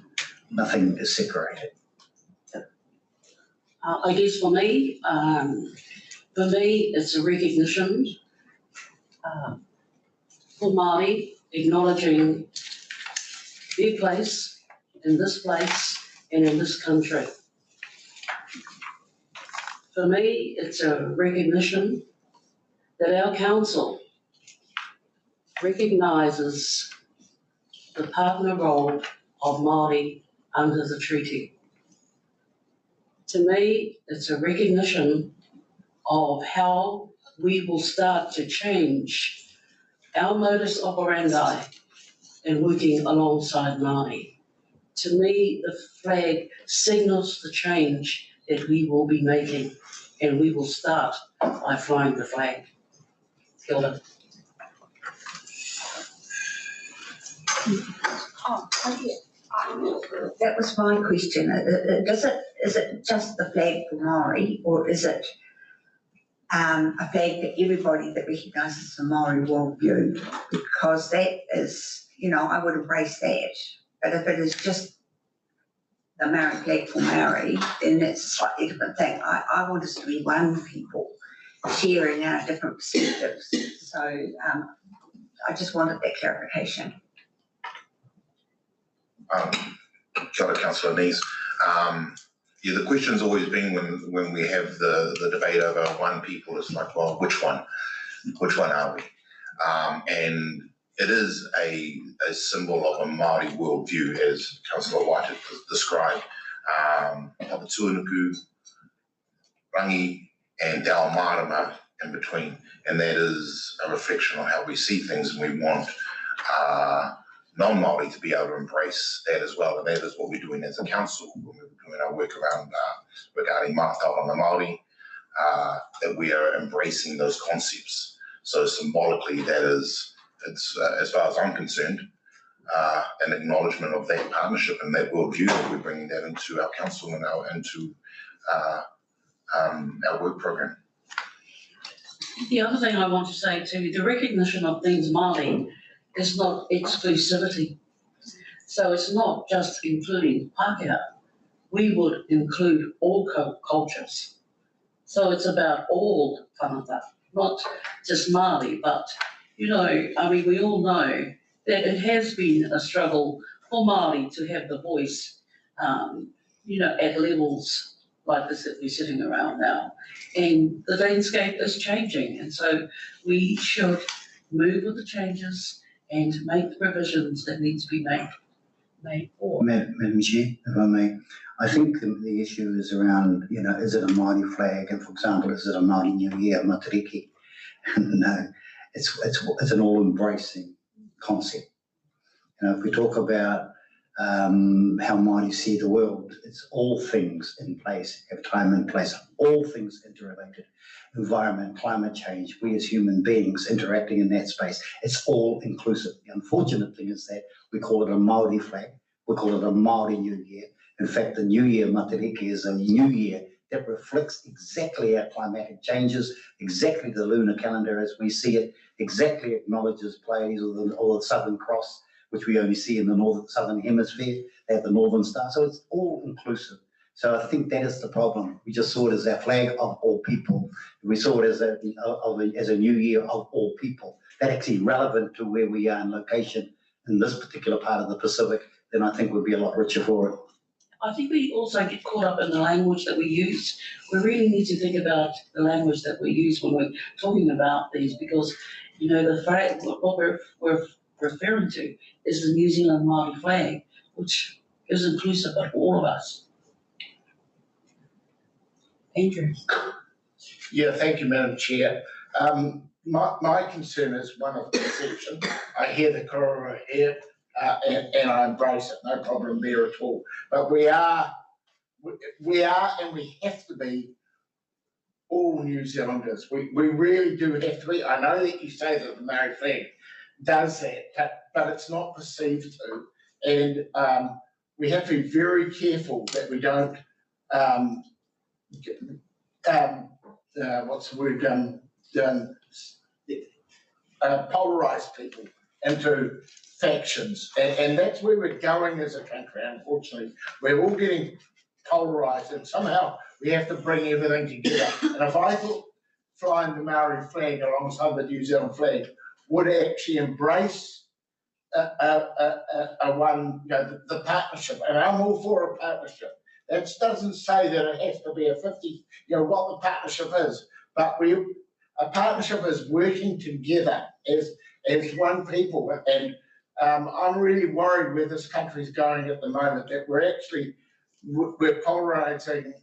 Nothing is separated. I guess for me, it's a recognition for Māori acknowledging their place in this place and in this country. For me, it's a recognition that our council recognises the partner role of Māori under the treaty. To me, it's a recognition of how we will start to change our modus operandi in working alongside Māori. To me, the flag signals the change that we will be making, and we will start by flying the flag. Kia ora. Oh, that was my question. Is it just the flag for Maori, or is it a flag for everybody that recognises the Maori worldview? Because that is, I would embrace that. But if it is just the Maori flag for Maori, then that's a slightly different thing. I want us to be one people sharing our different perspectives. So I just wanted that clarification. Kia ora, Councillor Nees. The question's always been when we have the debate over one people, it's like, well, which one are we? And it is a symbol of a Māori worldview, as Councillor White had described. Papatūānuku, Rangi, and Dao Marama in between. And that is a reflection on how we see things, and we want non-Māori to be able to embrace that as well. And that is what we're doing as a council when we're doing our work around regarding Mātauranga Māori, that we are embracing those concepts. So symbolically, that is, it's as far as I'm concerned, an acknowledgement of that partnership and that worldview, that we're bringing that into our council and into our work program. The other thing I want to say too, the recognition of things Māori is not exclusivity. So it's not just including Pākehā. We would include all cultures. So it's about all whanata, not just Māori, but, we all know that it has been a struggle for Māori to have the voice, at levels like this that we're sitting around now. And the landscape is changing, and so we should move with the changes and make the provisions that need to be made for. Madam Chair, if I may, I think the issue is around, is it a Māori flag? And for example, is it a Māori New Year, Matariki? No, it's an all-embracing concept. If we talk about how Māori see the world, it's all things in place, have time and place, all things interrelated. Environment, climate change, we as human beings interacting in that space, it's all inclusive. The unfortunate thing is that we call it a Māori flag, we call it a Māori New Year. In fact, the New Year, Matariki, is a new year that reflects exactly our climatic changes, exactly the lunar calendar as we see it, exactly acknowledges plays or the Southern Cross, which we only see in the southern hemisphere. They have the Northern Star, so it's all inclusive. So I think that is the problem. We just saw it as our flag of all people. We saw it as a new year of all people. That actually relevant to where we are in location in this particular part of the Pacific, then I think we'd be a lot richer for it. I think we also get caught up in the language that we use. We really need to think about the language that we use when we're talking about these, because, the flag, what we're referring to is the New Zealand Māori flag, which is inclusive of all of us. Andrew. Yeah, thank you, Madam Chair. My concern is one of perception. I hear the kororo here, and I embrace it, no problem there at all. But we are and we have to be all New Zealanders. We really do have to be. I know that you say that the Maori flag does that, but it's not perceived to. And we have to be very careful that we don't, what's the word, polarise people into factions. And that's where we're going as a country, unfortunately. We're all getting polarised, and somehow we have to bring everything together. And if I thought flying the Maori flag alongside the New Zealand flag would actually embrace the partnership, and I'm all for a partnership. That doesn't say that it has to be a 50, what the partnership is, but a partnership is working together as one people. And I'm really worried where this country's going at the moment, that we're polarising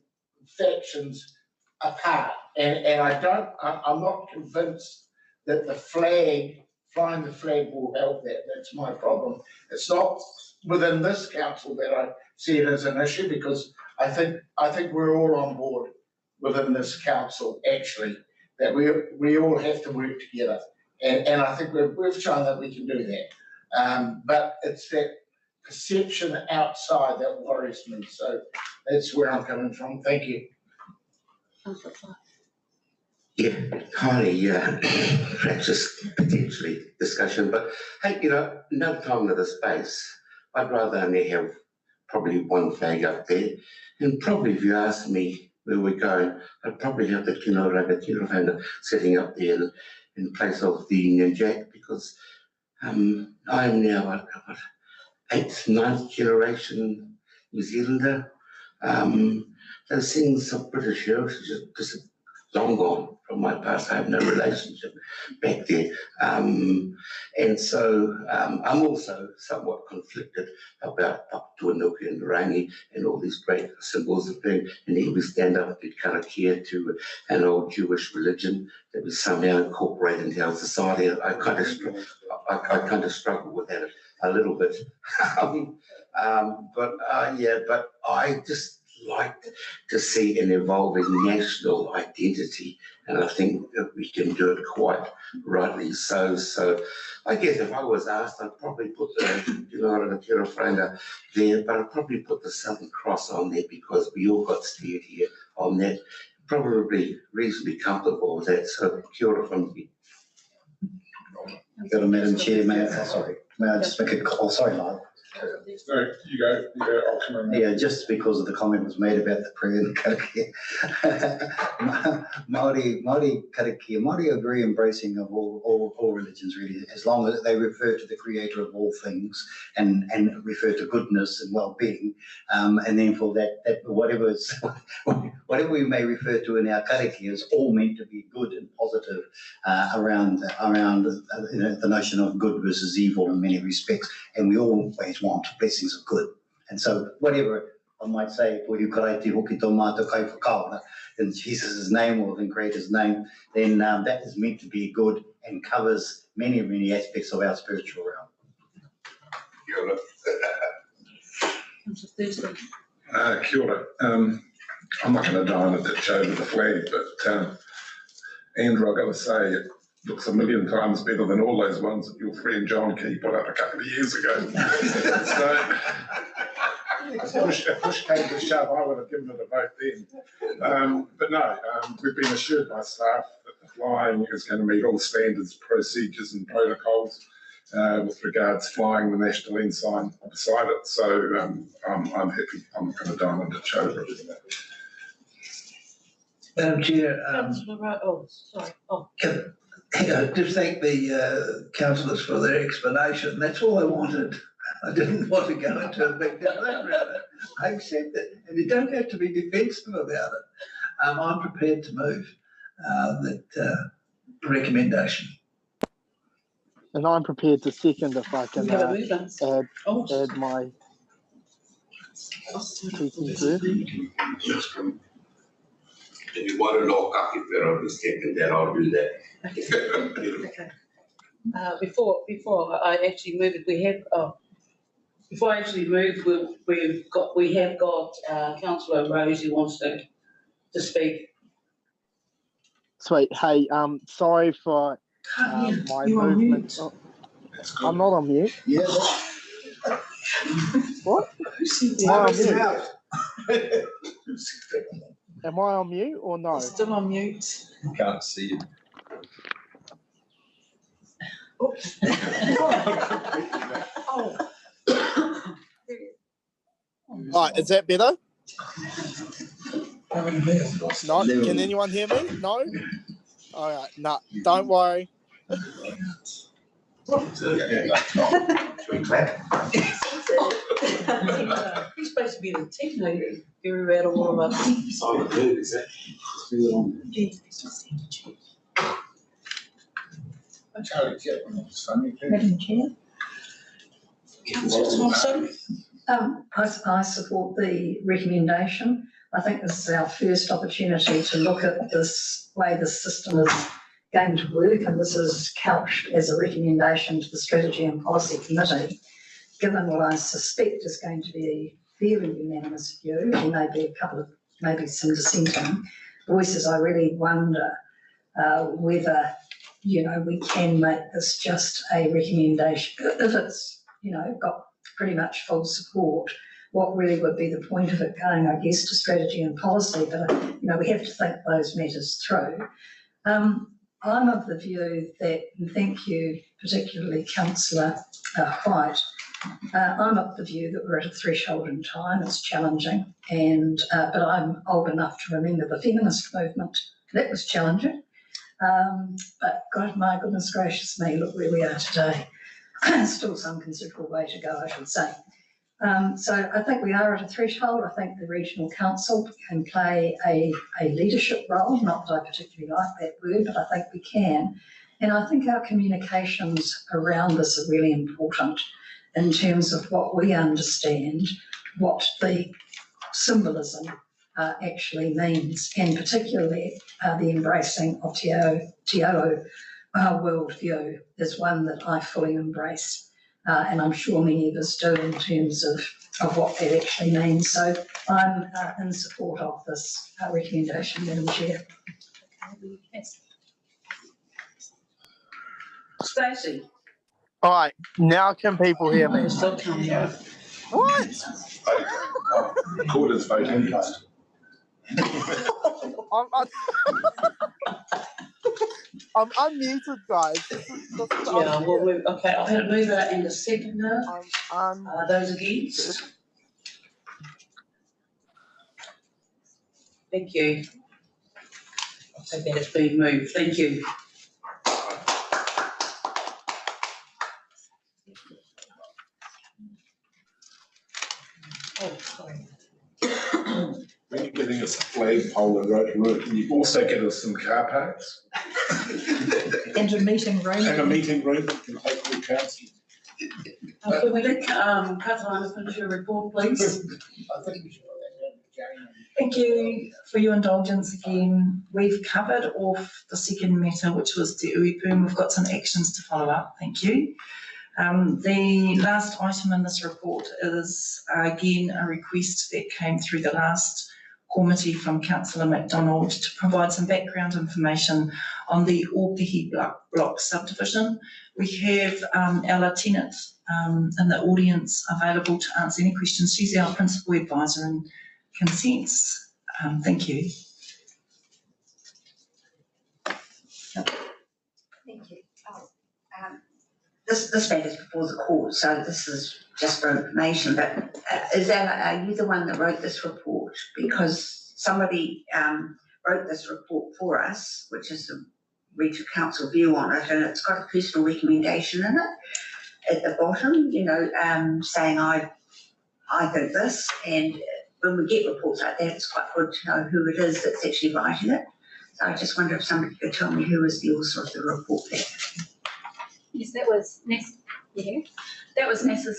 factions apart. And I'm not convinced that flying the flag will help that. That's my problem. It's not within this council that I see it as an issue, because I think we're all on board within this council, actually, that we all have to work together. And I think we've shown that we can do that. But it's that perception outside that worries me. So that's where I'm coming from. Thank you. Yeah, highly practice potentially discussion, but hey, no time to the space. I'd rather only have probably one flag up there, and probably if you ask me where we're going, I'd probably have the tino ranga sitting up there in place of the Union Jack, because I'm now 8th, 9th generation New Zealander. Those things of British heritage just long gone from my past. I have no relationship back there. And so I'm also somewhat conflicted about Tuanuku and Rangi and all these great symbols of being, and here we stand up to karakia, to an old Jewish religion that we somehow incorporate into our society. I kind of struggle with that a little bit. But I just like to see an evolving national identity, and I think that we can do it quite rightly so. So I guess if I was asked, I'd probably put the Tira Whanga there, but I'd probably put the Southern Cross on there, because we all got steered here on that. Probably reasonably comfortable with that. So kia ora from me. Madam Chair, may I just make a call? Sorry, Lyle. No, you go, I'll come in. Yeah, just because of the comment was made about the prayer and karakia. Maori karakia, Maori are very embracing of all religions, really, as long as they refer to the creator of all things and refer to goodness and well-being. And then for that whatever we may refer to in our karakia is all meant to be good and positive around the notion of good versus evil in many respects. And we always want blessings of good. And so whatever I might say, in Jesus' name or in Creator's name, then that is meant to be good and covers many, many aspects of our spiritual realm. Kia ora. I'm not going to die on a ditch over the flag, but Andrew, I've got to say, it looks a million times better than all those ones that your friend John Key put up a couple of years ago. So, if push came to shove, I would have given it a vote then. But no, we've been assured by staff that the flying is going to meet all standards, procedures and protocols with regards to flying the national ensign beside it. So I'm happy. I'm not going to die on a ditch over it. Madam Chair, just thank the councillors for their explanation. That's all I wanted. I didn't want to go into a big debate around it. I accept it, and you don't have to be defensive about it. I'm prepared to move that recommendation. And I'm prepared to second if I can add my 2 cents. If you want to lock up, if you're on the second, then I'll do that. Okay. Before I actually move it, before I actually move, we have got Councillor Rose who wants to speak. Sweet. Hey, sorry for my movement. I'm not on mute. Yeah. What? Am I on mute? Am I on mute or no? Still on mute. Can't see you. Right, is that better? No, can anyone hear me? No? All right, no, don't worry. He's supposed to be the techno guru out of all of us. Silent mood, is that? Charlie, yeah, it's funny. Madam Chair. Councillor Thompson? I support the recommendation. I think this is our first opportunity to look at this way the system is going to work, and this is couched as a recommendation to the Strategy and Policy Committee. Given what I suspect is going to be a fairly unanimous view, there may be a couple of, maybe some dissenting voices, I really wonder whether, we can make this just a recommendation. If it's, got pretty much full support, what really would be the point of it going, I guess, to strategy and policy? But, we have to think those matters through. I'm of the view that, and thank you particularly Councillor White, I'm of the view that we're at a threshold in time. It's challenging, and but I'm old enough to remember the feminist movement. That was challenging. But God, my goodness gracious me, look where we are today. Still some considerable way to go, I should say. So I think we are at a threshold. I think the Regional Council can play a leadership role, not that I particularly like that word, but I think we can. And I think our communications around this are really important in terms of what we understand, what the symbolism actually means, and particularly the embracing of Te Ao worldview is one that I fully embrace. And I'm sure many of us do in terms of what that actually means. So I'm in support of this recommendation, Madam Chair. Stacey? All right, now can people hear me? What? Recorder's voting. I'm unmuted, guys. Yeah, well, okay, I've had a mover and a seconder. Those against? Thank you. I'll take that as being moved. Thank you. Oh, sorry. When you're getting us a flagpole and road, can you also get us some car parks? And a meeting room. And a meeting room that can take all council. Can we get Catalina to finish your report, please? I think we should put that down to Jane. Thank you for your indulgence again. We've covered off the second matter, which was the uipu. We've got some actions to follow up. Thank you. The last item in this report is again a request that came through the last Komiti from Councillor MacDonald to provide some background information on the Ōpihi block subdivision. We have our lieutenant in the audience available to answer any questions. She's our principal advisor and consents. Thank you. Thank you. This matter's before the court, so this is just for information, but are you the one that wrote this report? Because somebody wrote this report for us, which is the Regional Council view on it, and it's got a personal recommendation in it at the bottom, saying I think this, and when we get reports like that, it's quite good to know who it is that's actually writing it. So I just wonder if somebody could tell me who was the author of the report there. Yes, that was Nessa's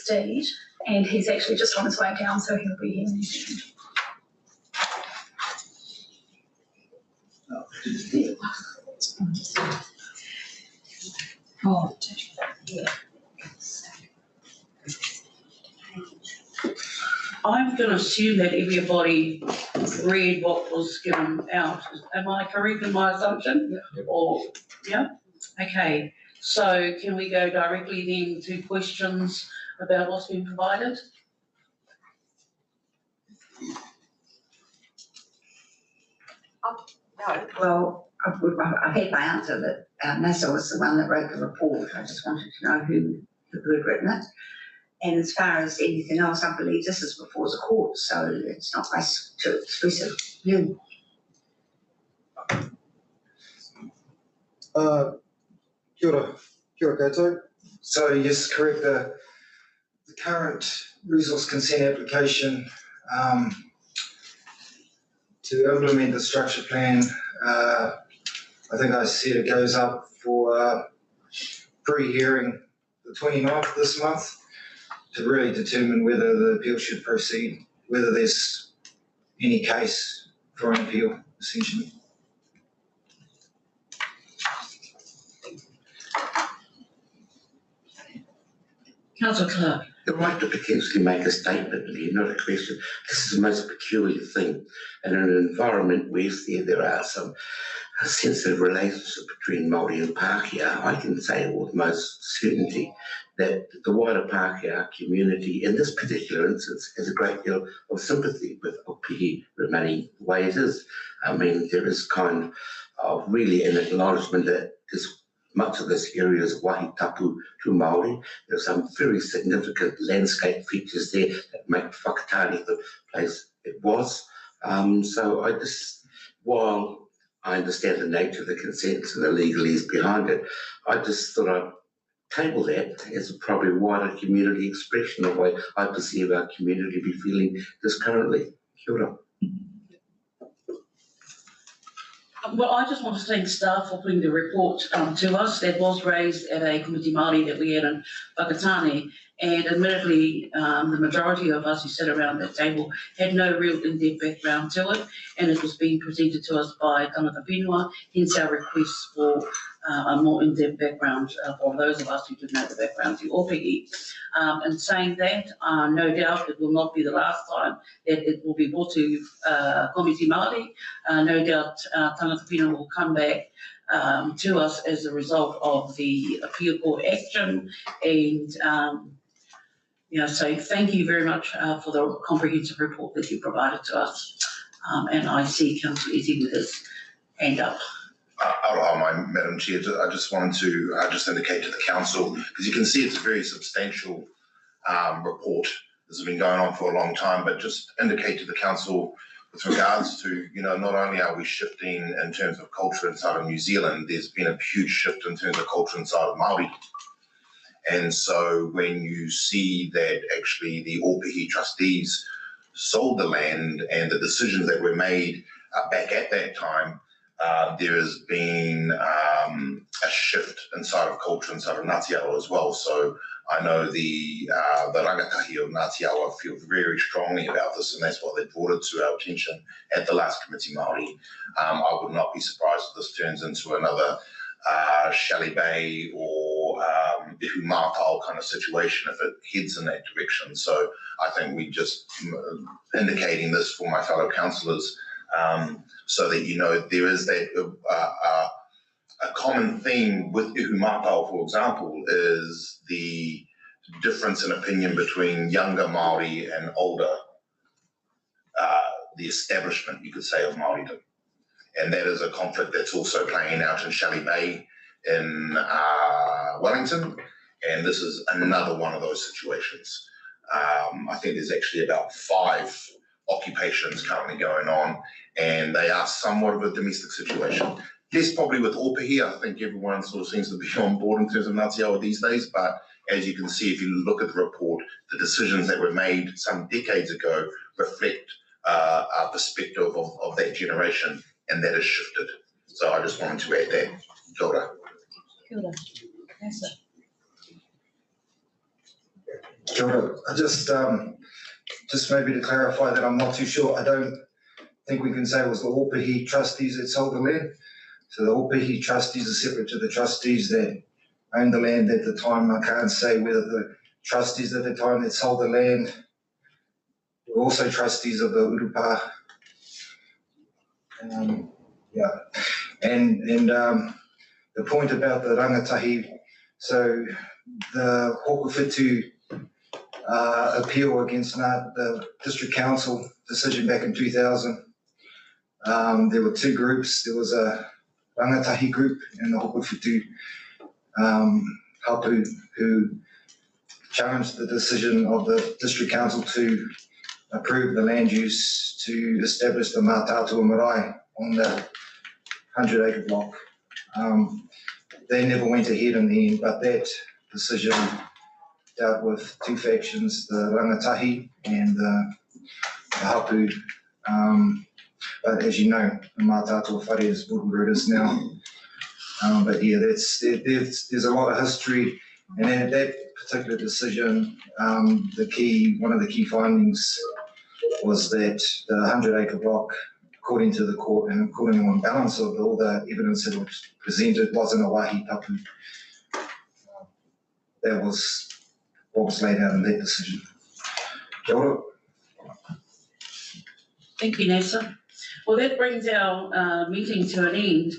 deed, and he's actually just on his way down, so he'll be here in a second. Oh, yeah. I'm going to assume that everybody read what was given out. Am I correct in my assumption? Yeah. Or, yeah? Okay. So can we go directly then to questions about what's been provided? No, well, I've had my answer that Nessa was the one that wrote the report. I just wanted to know who had written it. And as far as anything else, I believe this is before the court, so it's not based to exclusive you. Kia ora koutou. So yes, correct, the current resource consent application to implement the structure plan, I think I said it goes up for pre-hearing the 29th this month to really determine whether the appeal should proceed, whether there's any case for an appeal, essentially. Councillor Clark. The right to potentially make a statement, Lee, not a question. This is the most peculiar thing. And in an environment where there are some sensitive relationships between Maori and Pākehā, I can say with most certainty that the wider Pākehā community in this particular instance has a great deal of sympathy with Opihi remaining the way it is. I mean, there is kind of really an acknowledgement that much of this area is wahi tapu to Maori. There are some very significant landscape features there that make Whakatane the place it was. So I just, while I understand the nature of the consents and the legalese behind it, I just thought I'd table that as a probably wider community expression of the way I perceive our community to be feeling this currently. Kia ora. Well, I just want to thank staff for putting the report to us. That was raised at a Komiti Māori that we had in Whakatane, and admittedly, the majority of us who sat around that table had no real in-depth background to it, and it was being presented to us by tangata whenua, hence our request for a more in-depth background for those of us who didn't know the background to Opihi. And saying that, no doubt it will not be the last time that it will be brought to Komiti Māori. No doubt tangata whenua will come back to us as a result of the appeal court action, and so thank you very much for the comprehensive report that you provided to us. And I see Councillor Izzy with his hand up. Aroha, Madam Chair, I just wanted to just indicate to the council, because you can see it's a very substantial report. This has been going on for a long time, but just indicate to the council with regards to, not only are we shifting in terms of culture inside of New Zealand, there's been a huge shift in terms of culture inside of Maori. And so when you see that actually the Opihi trustees sold the land and the decisions that were made back at that time, there has been a shift inside of culture inside of Ngāti Awa as well. So I know the rangatahi of Ngāti Awa feel very strongly about this, and that's why they brought it to our attention at the last Komiti Māori. I would not be surprised if this turns into another Shelley Bay or Ihu Mātao kind of situation if it heads in that direction. So I think we just indicating this for my fellow councillors so that there is that a common theme with Ihu Mātao, for example, is the difference in opinion between younger Māori and older, the establishment, you could say, of Māoridom. And that is a conflict that's also playing out in Shelley Bay in Wellington, and this is another one of those situations. I think there's actually about 5 occupations currently going on, and they are somewhat of a domestic situation. Yes, probably with Opihi, I think everyone sort of seems to be on board in terms of Ngāti Awa these days, but as you can see, if you look at the report, the decisions that were made some decades ago reflect a perspective of that generation, and that has shifted. So I just wanted to add that. Kia ora. Kia ora. Kia ora. I just maybe to clarify that I'm not too sure. I don't think we can say it was the Opihi trustees that sold the land. So the Opihi trustees are separate to the trustees that owned the land at the time. I can't say whether the trustees at the time that sold the land were also trustees of the Urupa. And the point about the rangatahi, so the Hokuwhitu appeal against the district council decision back in 2000, there were 2 groups. There was a rangatahi group and the Hopuwhitu hapu who challenged the decision of the district council to approve the land use to establish the Mātātua marae on the 100-acre block. They never went ahead in the end, but that decision dealt with two factions, the rangatahi and the hapu. But as you know, the Mātātua whare is Burururas is now. But yeah, there's a lot of history, and in that particular decision, one of the key findings was that the 100-acre block, according to the court and according on balance of all the evidence that was presented, wasn't a wāhi tapu. That was what was laid out in that decision. Kia ora. Thank you, Nessa. Well, that brings our meeting to an end.